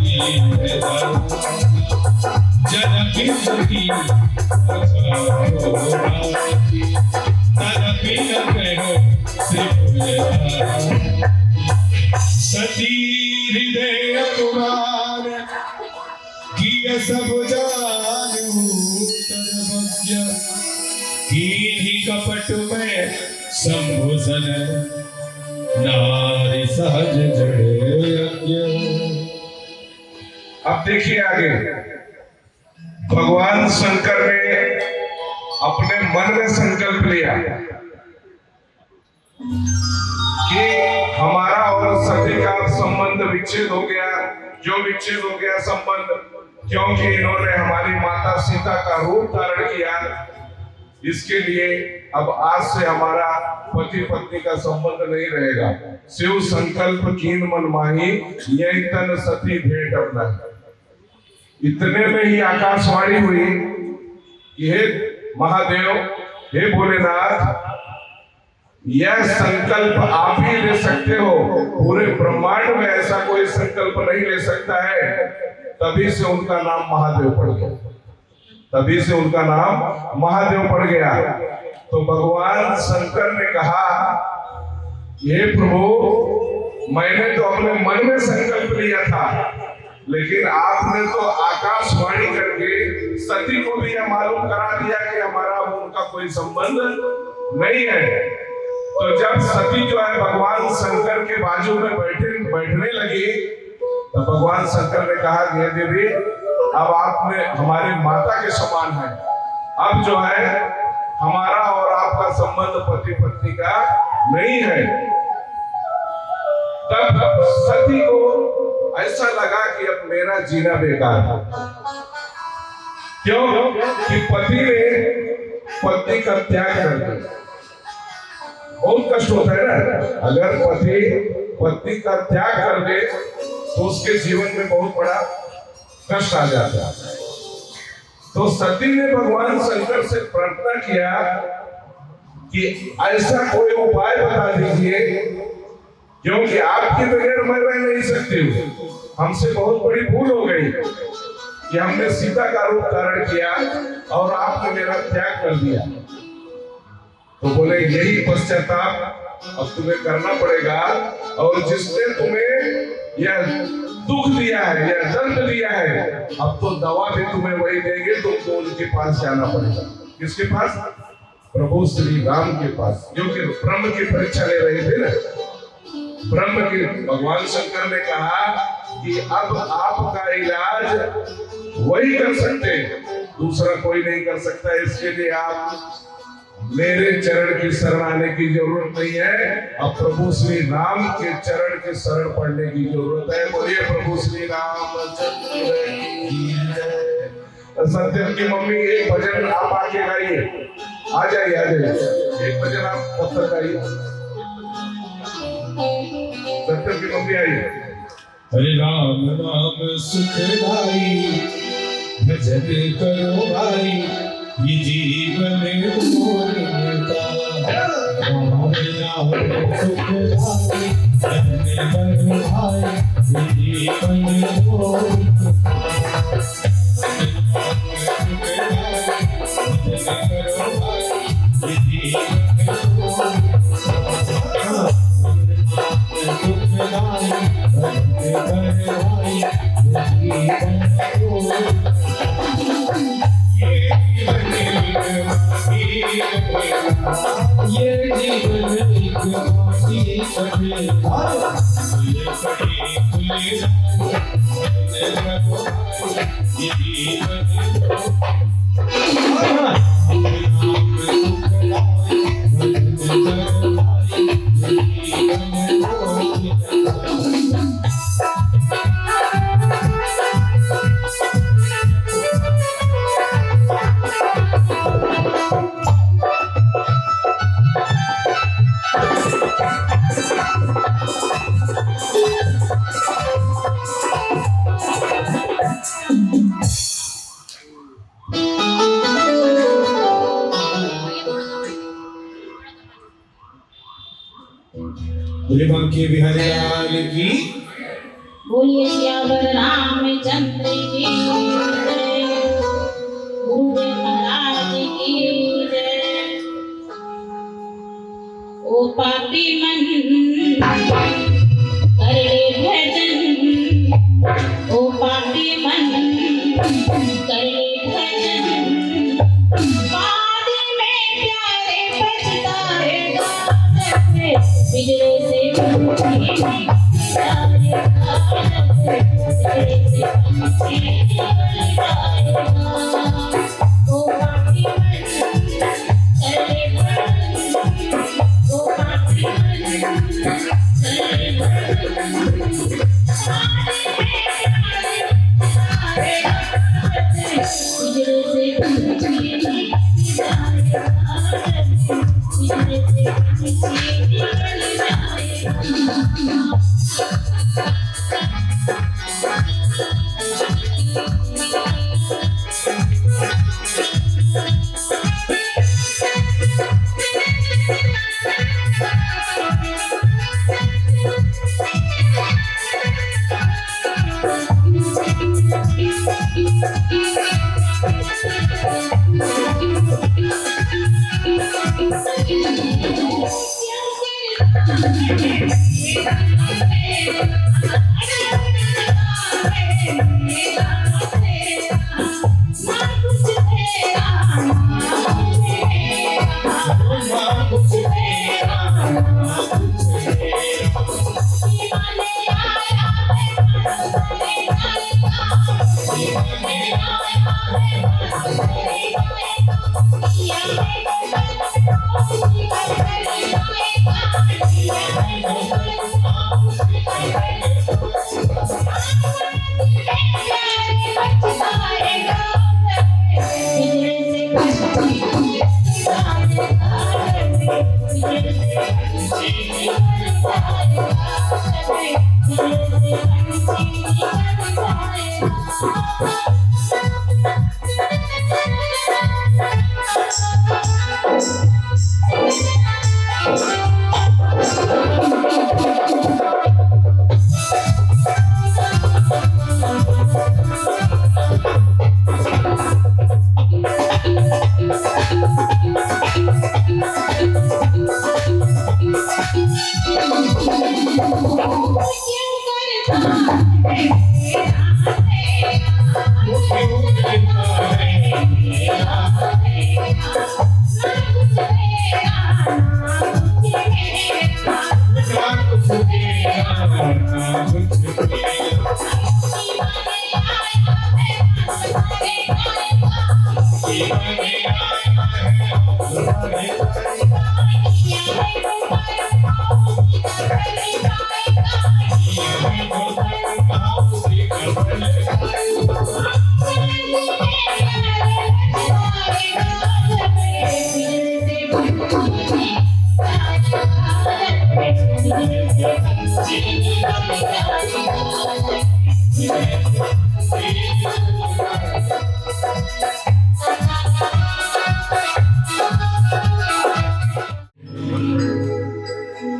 कीन जनकी सती सती हृदय कुमार किया सब जानू सर्वज्ञ ही कपट में संभूषण नारी सहज जड़। अब देखिए आगे भगवान शंकर ने अपने मन में संकल्प लिया कि हमारा और सती का संबंध विच्छेद हो गया, जो विच्छेद हो गया संबंध, क्योंकि इन्होंने हमारी माता सीता का रूप धारण किया, इसके लिए अब आज से हमारा पति पत्नी का संबंध नहीं रहेगा। शिव संकल्प कीन मन माही यही तन सती भेंट अपना। इतने में ही आकाशवाणी हुई कि हे महादेव, हे भोलेनाथ, यह संकल्प आप ही ले सकते हो, पूरे ब्रह्मांड में ऐसा कोई संकल्प नहीं ले सकता है। तभी से उनका नाम महादेव पड़ गया, तभी से उनका नाम महादेव पड़ गया। तो भगवान शंकर ने कहा, हे प्रभु, मैंने तो अपने मन में संकल्प लिया था, लेकिन आपने तो आकाशवाणी करके सती को भी यह मालूम करा दिया कि हमारा उनका कोई संबंध नहीं है। तो जब सती जो है भगवान शंकर के बाजू में बैठने लगी, तो भगवान शंकर ने कहा, ये देवी, अब आपने हमारे माता के समान है, अब जो है हमारा और आपका संबंध पति पत्नी का नहीं है। तब सती को ऐसा लगा कि अब मेरा जीना बेकार है। क्यों? कि पति ने पत्नी का त्याग कर दिया। बहुत कष्ट होता है ना, अगर पति पत्नी का त्याग कर दे तो उसके जीवन में बहुत बड़ा कष्ट आ जाता है। तो सती ने भगवान शंकर से प्रार्थना किया कि ऐसा कोई उपाय बता दीजिए, क्योंकि आपके बगैर मैं रह नहीं सकती हूँ। हमसे बहुत बड़ी भूल हो गई कि हमने सीता का रूप धारण किया और आपने मेरा त्याग कर दिया। तो बोले, यही पश्चाताप अब तुम्हें करना पड़ेगा, और जिसने तुम्हें यह दुख दिया है, यह दर्द दिया है, अब तो दवा भी तुम्हें वही देंगे, तुमको उनके पास जाना पड़ेगा। किसके पास? प्रभु श्री राम के पास, क्योंकि ब्रह्म की परीक्षा ले रहे थे ना। ब्रह्म के भगवान शंकर ने कहा कि अब आपका इलाज वही कर सकते हैं, दूसरा कोई नहीं कर सकता। इसके लिए आप मेरे चरण की शरण आने की जरूरत नहीं है, अब प्रभु श्री राम के चरण की शरण पढ़ने की जरूरत है। बोलिए प्रभु श्री रामचंद्र की जय। सत्यम की मम्मी एक भजन आप आके गाइए, आ जाइए, आ जाइए, एक भजन आप तब तक गाइए। सत्यम की मम्मी आइए। हरे राम नाम सुखदाई, भजन करो भाई, ये जीवन का राम नाम सुखदाई, धन्य बन भाई, ये जीवन जीवन एक माटी कटे खुले पड़े खुले ये बोले बांके बिहारी लाल की बोलिए श्यावर रामचंद्र की जय, गुरुदेव महाराज की जय। ओ पापी मन कर ले भजन, ओ पापी मन कर ले भजन, बाद में प्यारे पछताएगा, बिजले से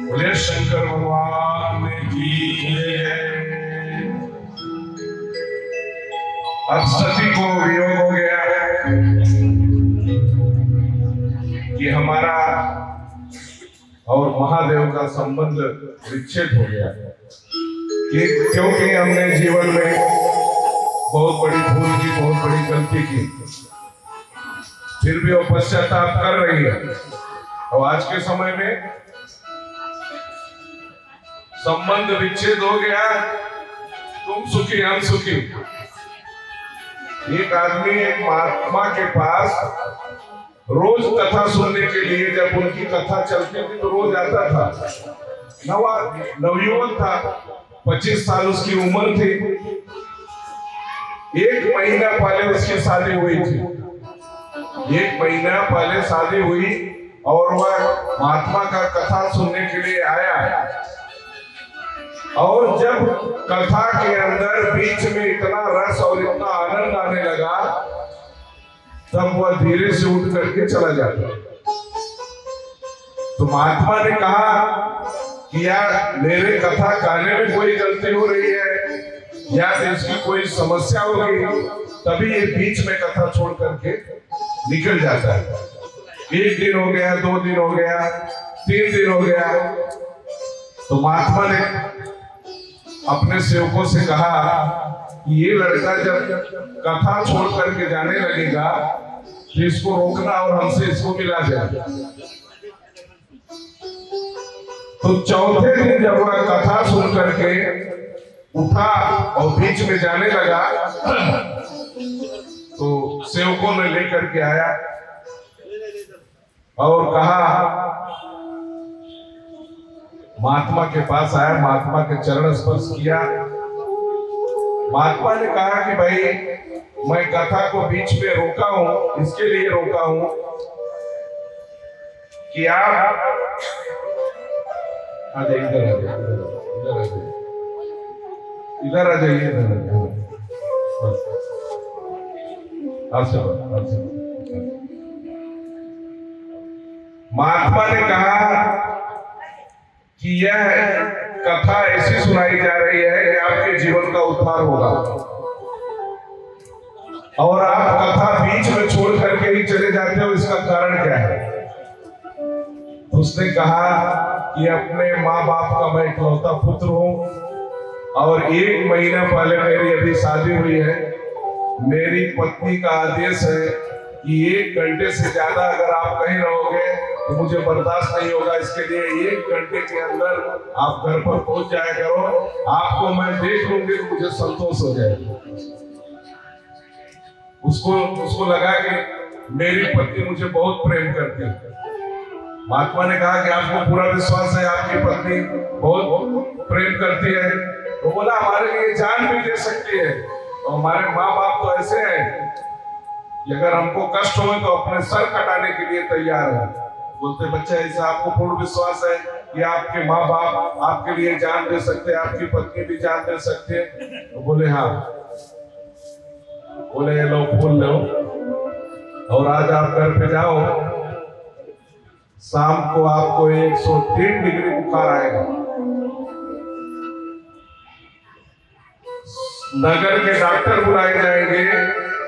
बोले शंकर भगवान की जय। अब सती को वियोग हो गया है कि हमारा और महादेव का संबंध विच्छेद हो गया है कि क्योंकि हमने जीवन में बहुत बड़ी भूल की, बहुत बड़ी गलती की, फिर भी वो पश्चाताप कर रही है। और आज के समय में संबंध विच्छेद हो गया, तुम सुखी हम सुखी। एक आदमी एक महात्मा के पास रोज कथा सुनने के लिए, जब उनकी कथा चलती थी तो रोज आता था। नवयुवक था, 25 साल उसकी उम्र थी। 1 महीना पहले उसकी शादी हुई थी। 1 महीना पहले शादी हुई और वह महात्मा का कथा सुनने के लिए आया। और जब कथा के अंदर बीच में इतना रस और इतना आनंद आने लगा, तब वह धीरे से उठ करके चला जाता। तो महात्मा ने कहा कि यार मेरे कथा कहने में कोई गलती हो रही है या इसकी कोई समस्या हो गई, तभी ये बीच में कथा छोड़ करके निकल जाता है। 1 दिन हो गया, 2 दिन हो गया, 3 दिन हो गया। तो महात्मा ने अपने सेवकों से कहा कि ये लड़का जब कथा छोड़ करके जाने लगेगा तो इसको रोकना और हमसे इसको मिला जाए। तो चौथे दिन जब वह कथा सुन करके उठा और बीच में जाने लगा, तो सेवकों ने लेकर के आया और कहा, महात्मा के पास आया, महात्मा के चरण स्पर्श किया। महात्मा ने कहा कि भाई मैं कथा को बीच में रोका हूं, इसके लिए रोका हूं कि आप इधर आ जाइए, महात्मा ने कहा कि यह कथा ऐसी सुनाई जा रही है कि आपके जीवन का उद्धार होगा, और आप कथा बीच में छोड़ करके ही चले जाते हो, इसका कारण क्या है? उसने कहा कि अपने माँ बाप का मैं इकलौता पुत्र हूं और 1 महीना पहले मेरी अभी शादी हुई है। मेरी पत्नी का आदेश है कि 1 घंटे से ज्यादा अगर आप कहीं रहोगे तो मुझे बर्दाश्त नहीं होगा। इसके लिए 1 घंटे के अंदर आप घर पर पहुंच जाया करो, आपको मैं देख लूंगी तो मुझे संतोष हो जाएगा। उसको लगा कि मेरी पत्नी मुझे बहुत प्रेम करती है। महात्मा ने कहा कि आपको पूरा विश्वास है आपकी पत्नी बहुत प्रेम करती है? तो बोला हमारे लिए जान भी दे सकती है, और हमारे माँ बाप तो ऐसे हैं कि अगर हमको कष्ट हो तो अपने सर कटाने के लिए तैयार है। बोलते बच्चा ऐसा आपको पूर्ण विश्वास है कि आपके माँ बाप आपके लिए जान दे सकते हैं, आपकी पत्नी भी जान दे सकते हैं? तो बोले हाँ। बोले लो फूल लो और आज आप घर पे जाओ, शाम को आपको 103 डिग्री बुखार आएगा। नगर के डॉक्टर बुलाए जाएंगे,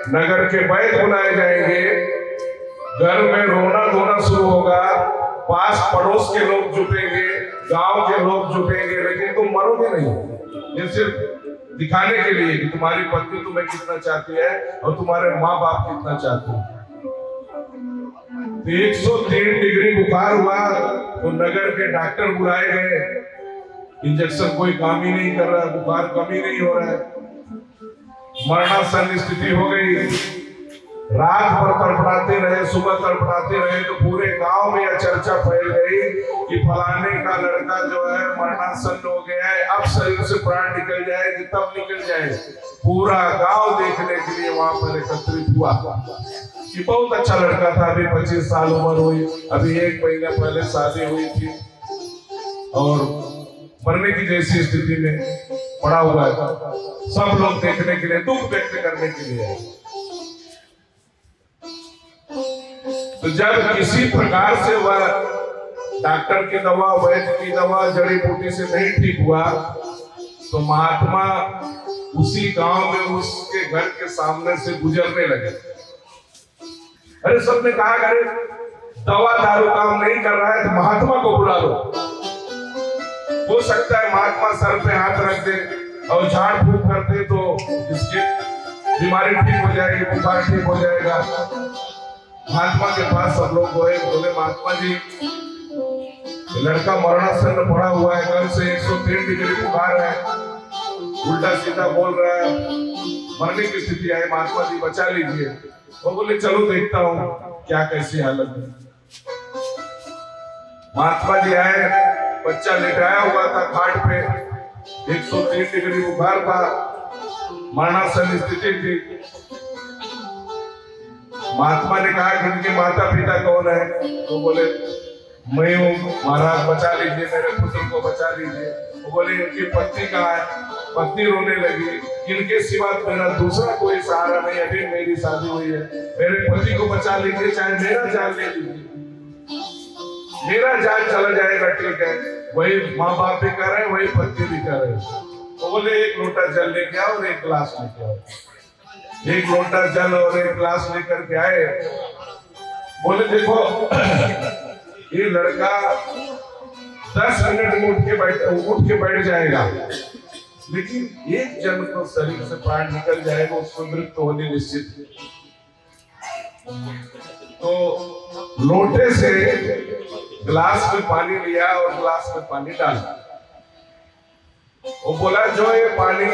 नगर के वैद्य बुलाए जाएंगे, घर में रोना धोना शुरू होगा, पास पड़ोस के लोग जुटेंगे, गांव के लोग जुटेंगे, लेकिन तुम मरोगे नहीं। ये सिर्फ दिखाने के लिए कि तुम्हारी पत्नी तुम्हें कितना चाहती है और तुम्हारे माँ बाप कितना चाहते हैं। 103 डिग्री बुखार हुआ तो नगर के डॉक्टर बुलाए गए। इंजेक्शन कोई काम ही नहीं कर रहा, बुखार कम ही नहीं हो रहा है, मरणासन स्थिति हो गई। रात भर तड़पड़ाते रहे, सुबह तड़पड़ाते रहे, तो पूरे गांव में यह चर्चा फैल गई कि फलाने का लड़का जो है मरणासन हो गया है, अब शरीर से प्राण निकल जाएगी तब निकल जाए। पूरा गांव देखने के लिए वहां पर एकत्रित हुआ कि बहुत अच्छा लड़का था, अभी 25 साल उम्र हुई, अभी 1 महीना पहले शादी हुई थी और मरने की जैसी स्थिति में पड़ा हुआ है। सब लोग देखने के लिए, दुख व्यक्त करने के लिए। तो जब किसी प्रकार से वह डॉक्टर की दवा, वैद्य की दवा, जड़ी बूटी से नहीं ठीक हुआ, तो महात्मा उसी गांव में उसके घर के सामने से गुजरने लगे। अरे सबने कहा अरे दवा दारू काम नहीं कर रहा है तो महात्मा को बुला लो। हो सकता है महात्मा सर पे हाथ रख दे और झाड़ फूक कर दे तो इसकी बीमारी ठीक हो जाएगी, बुखार ठीक हो जाएगा। महात्मा के पास सब लोग गए, बोले महात्मा जी लड़का मरणासन पड़ा हुआ है, कल से 103 डिग्री बुखार है, उल्टा सीधा बोल रहा है, मरने की स्थिति है, महात्मा जी बचा लीजिए। वो बोले चलो देखता हूँ क्या कैसी हालत है। महात्मा जी आए, बच्चा लेटाया हुआ था खाट पे, 103 डिग्री बुखार था, मरणासन स्थिति थी। महात्मा ने कहा कि इनके माता पिता कौन है? तो बोले मैं हूँ महाराज, बचा लीजिए मेरे पुत्र को, बचा लीजिए। वो बोले इनकी पत्नी कहाँ है? पत्नी रोने लगी, इनके सिवा मेरा दूसरा कोई सहारा नहीं, अभी मेरी शादी हुई है, मेरे पति को बचा लीजिए, चाहे मेरा जान ले लीजिए, मेरा जान चला जाएगा ठीक है। वही माँ बाप भी कर रहे हैं, वही पत्नी भी कर रहे हैं। तो बोले एक लोटा जल लेके आओ और एक गिलास लेके आओ। एक लोटा जल और एक गिलास लेकर के आए। बोले देखो ये लड़का 10 मिनट में उठ के बैठ जाएगा, लेकिन एक जन तो शरीर से प्राण निकल जाएगा, उसको मृत्यु होनी निश्चित है। तो लोटे से गिलास में पानी लिया और गिलास में पानी डाला। वो बोला जो ये पानी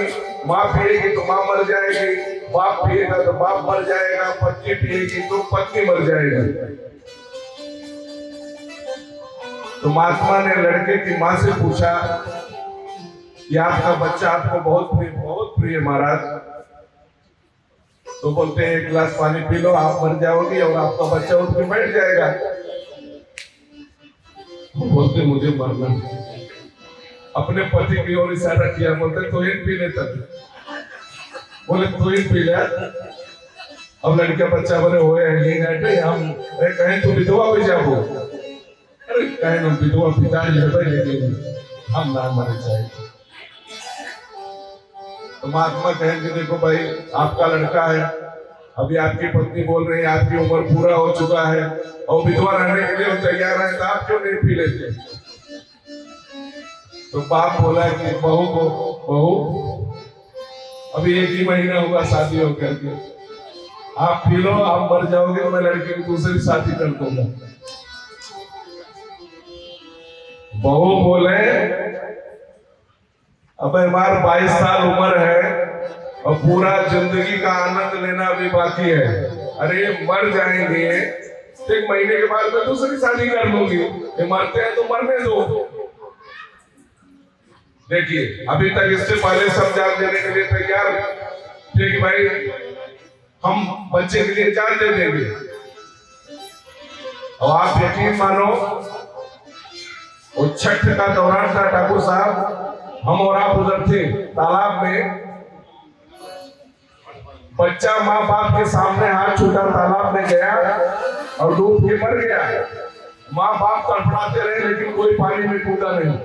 माँ पिएगी तो माँ मर जाएगी, बाप पिएगा तो बाप मर जाएगा, पत्नी पिएगी तो पत्नी मर जाएगी। तो महात्मा ने लड़के की माँ से पूछा कि आपका बच्चा आपको बहुत प्रिय महाराज। तो बोलते हैं एक गिलास पानी पी लो, आप मर जाओगी और आपका बच्चा उठ के बैठ जाएगा। बोलते मुझे मरना। अपने पति की ओर इशारा किया, बोलते तो एक पी लेता। बोले तो एक पी ले। अब लड़का बच्चा बोले होए हम कहें तो विधवा हो जाओ, अरे कहें हम विधवा पिता लेकिन हम ना मरे जाए। तो महात्मा कहेंगे देखो भाई आपका लड़का है, अभी आपकी पत्नी बोल रही है आपकी उम्र पूरा हो चुका है और विधवा रहने के लिए तैयार है, तो आप क्यों नहीं पी लेते? तो बाप बोला कि बहू अभी 1 ही महीना हुआ शादी होकर के, आप पी लो, आप मर जाओगे, मैं लड़के की दूसरी शादी कर दूंगा। बहू बोले अब हमारे 22 साल उम्र है और पूरा जिंदगी का आनंद लेना अभी बाकी है, अरे मर जाएंगे, 1 महीने के बाद मैं दूसरी शादी कर लूंगी, मरते हैं तो मरने दो। देखिए अभी तक इससे पहले सब जान देने के लिए तैयार थे कि भाई हम बच्चे के लिए जान दे देंगे, और आप यकीन मानो वो छठ का दौरान था ठाकुर साहब, हम और आप उधर थे तालाब में, बच्चा माँ बाप के सामने हाथ छूटा, तालाब में गया और डूब के मर गया। माँ बाप तड़फड़ाते रहे लेकिन कोई पानी में कूदा नहीं।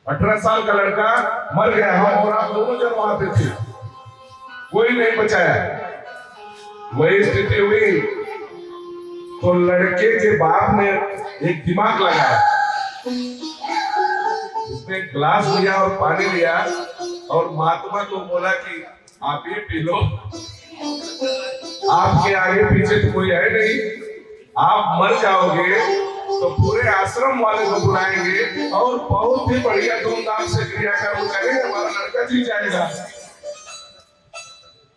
18 साल का लड़का मर गया, हम और आप दोनों जन वहां पे थे, कोई नहीं बचाया। वही स्थिति हुई तो लड़के के बाप ने एक दिमाग लगाया, उसने ग्लास लिया और पानी लिया और महात्मा को बोला कि आप ये पी लो, आपके आगे पीछे तो कोई है नहीं, आप मर जाओगे तो पूरे आश्रम वाले को बुलाएंगे और बहुत ही बढ़िया धूमधाम से क्रियाक्रम करेंगे, हमारा लड़का जी जाएगा।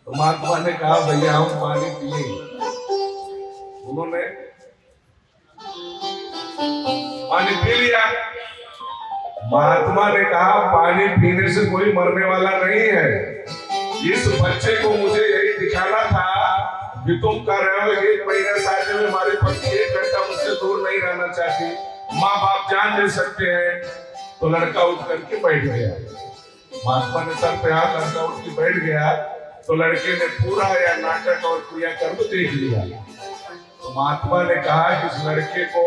तो महात्मा ने कहा भैया हम पानी पिएंगे। उन्होंने पानी पी लिया। महात्मा ने कहा पानी पीने से कोई मरने वाला नहीं है, इस बच्चे को मुझे यही दिखाना था कि तुम कर रहे हो 1 महीना शादी में हमारी पत्नी 1 घंटा मुझसे दूर नहीं रहना चाहती, माँ बाप जान दे सकते हैं। तो लड़का उठ करके बैठ गया, महात्मा ने सर पे हाथ, लड़का उठ के बैठ गया। तो लड़के ने पूरा यह नाटक और क्रियाक्रम देख लिया। तो महात्मा ने कहा कि इस लड़के को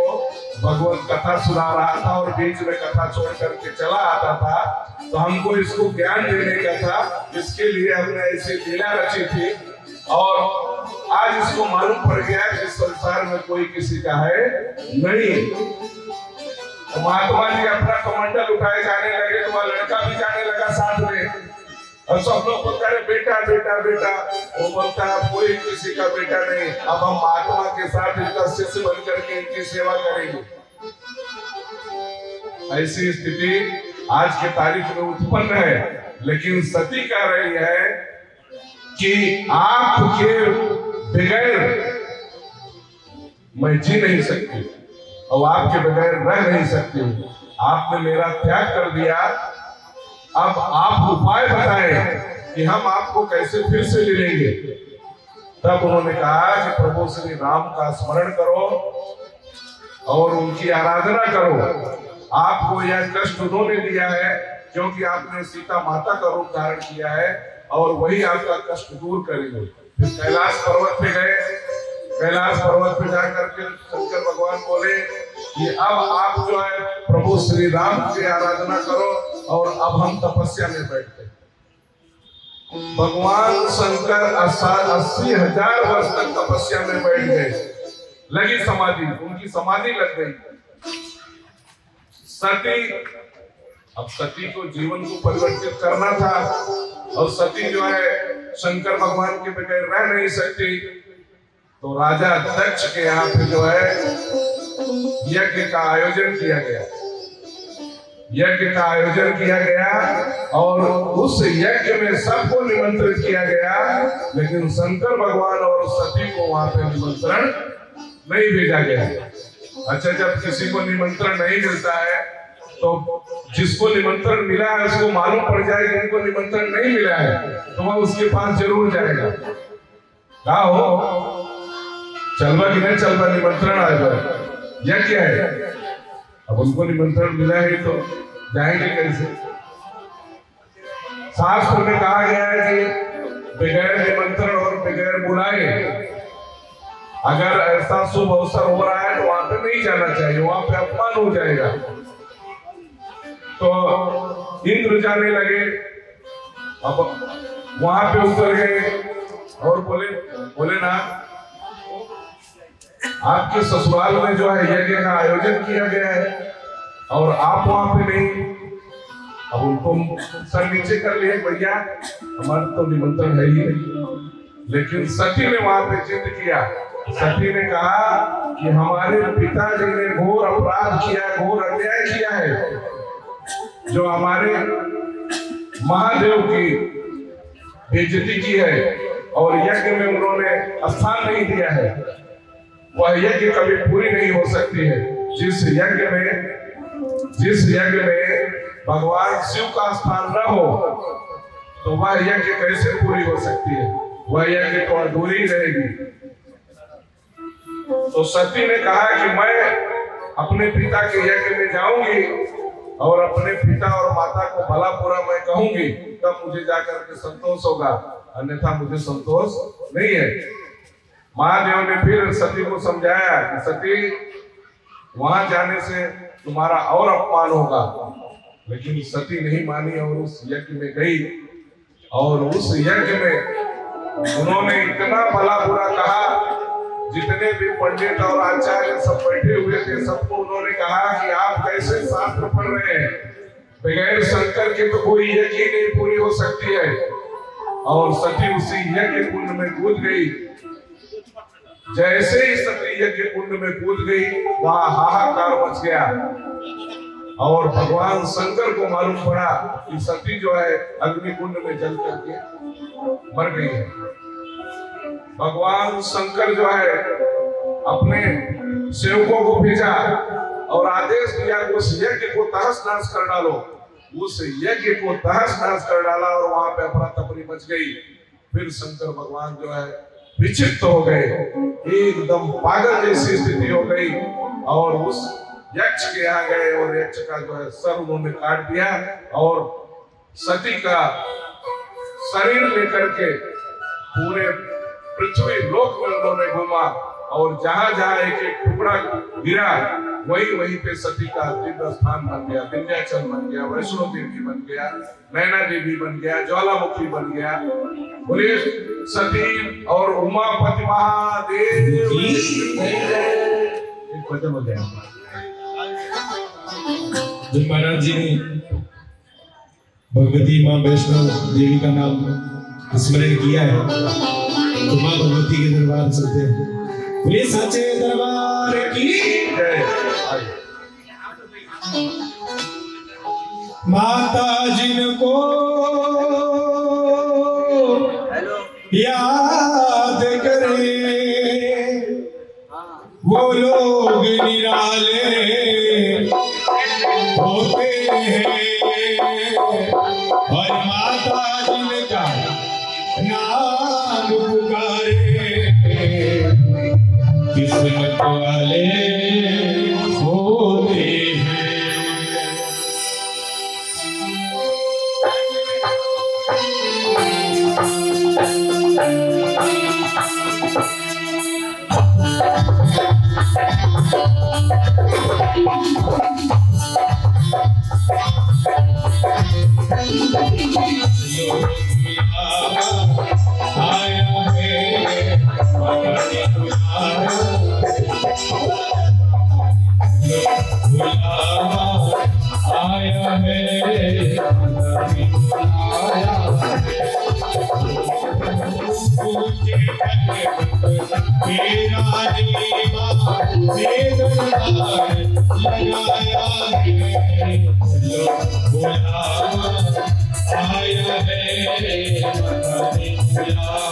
भगवत कथा सुना रहा था और बीच में कथा छोड़ करके चला आता था, तो हमको इसको ज्ञान देने का था, इसके लिए हमने ऐसी लीला रची थी और आज इसको मालूम पड़ गया कि इस संसार में कोई किसी का है नहीं। तो महात्मा जी अपना कमंडल उठाए जाने लगे तो वह लड़का भी जाने लगा साथ में, और सब लोग बोलते हैं बेटा बेटा बेटा, वो बोलता है कोई किसी का बेटा नहीं, अब हम महात्मा के साथ इनका शिष्य बन करके इनकी सेवा करेंगे। ऐसी स्थिति आज की तारीख में उत्पन्न है। लेकिन सती कह रही है कि आपके बगैर मैं जी नहीं सकती और आपके बगैर रह नहीं सकती हूँ। आपने मेरा त्याग कर दिया, अब आप उपाय बताएं कि हम आपको कैसे फिर से ले लेंगे। तब उन्होंने कहा कि प्रभु श्री राम का स्मरण करो और उनकी आराधना करो। आपको यह कष्ट उन्होंने दिया है क्योंकि आपने सीता माता का रूप धारण किया है और वही आपका कष्ट दूर करेंगे। फिर कैलाश पर्वत पे गए। कैलाश पर्वत पे जाकर के शंकर भगवान बोले कि अब आप जो है प्रभु श्री राम की आराधना करो और अब हम तपस्या में बैठते। भगवान शंकर 80,000 वर्ष तक तपस्या में बैठ गए। लगी समाधि, उनकी समाधि लग गई। सती, अब सती को जीवन को परिवर्तित करना था और सती जो है शंकर भगवान के बगैर रह नहीं सकती। तो राजा दक्ष के यहाँ पे जो है यज्ञ का आयोजन किया गया। यज्ञ का आयोजन किया गया और उस यज्ञ में सबको निमंत्रित किया गया, लेकिन शंकर भगवान और सती को वहां पे निमंत्रण नहीं भेजा गया। अच्छा, जब किसी को निमंत्रण नहीं मिलता है तो जिसको निमंत्रण मिला है उसको मालूम पड़ जाए कि इनको निमंत्रण नहीं मिला है तो वह उसके पास जरूर जाएगा। क्या हो, चलवा कि नहीं चलवा, निमंत्रण आएगा। यह क्या है? अब उनको निमंत्रण मिला है तो जाएंगे कैसे? शास्त्र में कहा गया है कि बगैर निमंत्रण और बगैर बुलाए अगर ऐसा शुभ अवसर हो रहा है तो वहां पे नहीं जाना चाहिए, वहां पे अपमान हो जाएगा। तो इंद्र जाने लगे, अब वहां पे उतर गए और बोले ना, आपके ससुराल में जो है यज्ञ का आयोजन किया गया है और आप वहां पे नहीं। अब उनको सर नीचे कर लिए, भैया हमारा तो निमंत्रण है ही नहीं। लेकिन सती ने वहां पे जिद किया। सती ने कहा कि हमारे पिताजी ने घोर अपराध किया है, घोर अन्याय किया है, जो हमारे महादेव की बेइज्जती की है और यज्ञ में उन्होंने स्थान नहीं दिया है। वह यज्ञ कभी पूरी नहीं हो सकती है। जिस यज्ञ में भगवान शिव का स्थान न हो तो वह यज्ञ कैसे पूरी हो सकती है? वह यज्ञ तो अधूरी रहेगी। तो सती ने कहा कि मैं अपने पिता के यज्ञ में जाऊंगी और अपने पिता और माता को भला बुरा मैं कहूंगी, तब मुझे जाकर के संतोष होगा, अन्यथा मुझे संतोष नहीं है। महादेव ने फिर सती को समझाया कि सती, वहां जाने से तुम्हारा और अपमान होगा। लेकिन सती नहीं मानी और उस यज्ञ में गई और उस यज्ञ में उन्होंने इतना भला बुरा कहा। जितने भी पंडित और आचार्य सब बैठे हुए थे, सबको उन्होंने कहा कि आप कैसे शास्त्र पढ़ रहे हैं, बगैर शंकर के तो कोई यज्ञ नहीं पूरी हो सकती है। और सती उसी यज्ञ कुंड में कूद गई। जैसे ही सती यज्ञ कुंड में कूद गई, वहां हाहाकार मच गया और भगवान शंकर को मालूम पड़ा कि सती जो है अग्नि कुंड में जल करके मर गई है। भगवान शंकर जो है अपने सेवकों को भेजा और आदेश दिया कि उस यज्ञ को तहस नहस कर डालो। उस यज्ञ को तहस नहस कर डाला और वहां पे अफरा तफरी मच गई। फिर शंकर भगवान जो है विचित्र हो गए, एकदम पागल जैसी स्थिति हो गई और उस यक्ष के यहाँ गए और यक्ष का जो है सर उन्होंने काट दिया और सती का शरीर लेकर के पूरे पृथ्वी लोक में उन्होंने घूमा और जहां जहां एक एक टुकड़ा गिरा वही वहीं पे सती का दिव्य स्थान बन गया। विंध्याचल बन गया, वैष्णो देवी बन गया, नैना देवी बन गया, ज्वालामुखी बन गया। बोलिए सती और उमापति महादेव खत्म हो गया। महाराज जी ने भगवती माँ वैष्णो देवी का नाम स्मरण किया है तो माँ भगवती के दरबार चलते हैं। बोले सच्चे दरबार की जय। माता जिनको याद करे वो लोग निराले होते हैं और माता जिनका नाम पुकारे किस्मत वाले होते हैं। आया है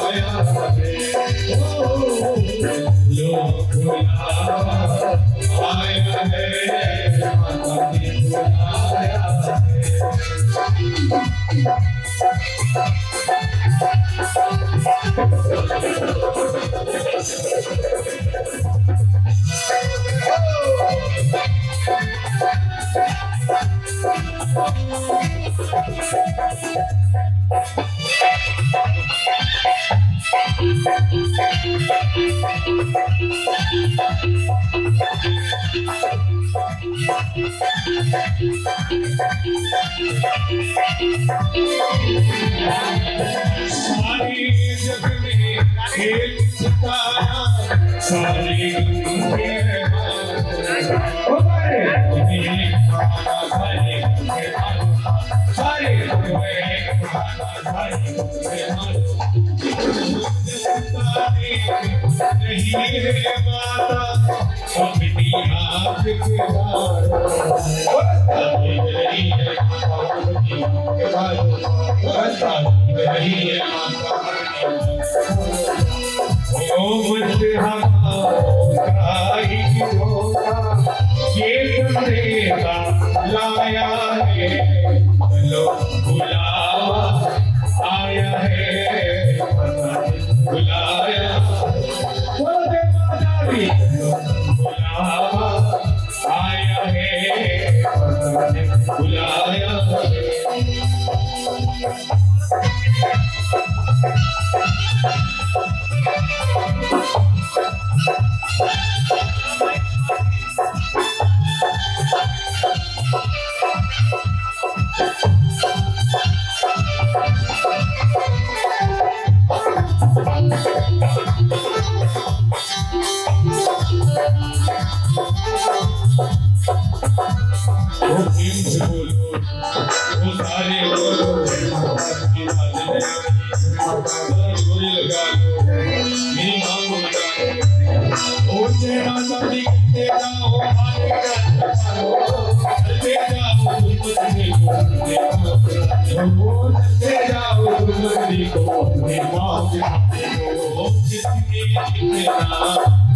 आया सारी जग में एक सितारा सारी लाया है लो बुलावा आया है बुलाया बुलावा आया है बुलाया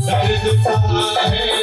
दर्द है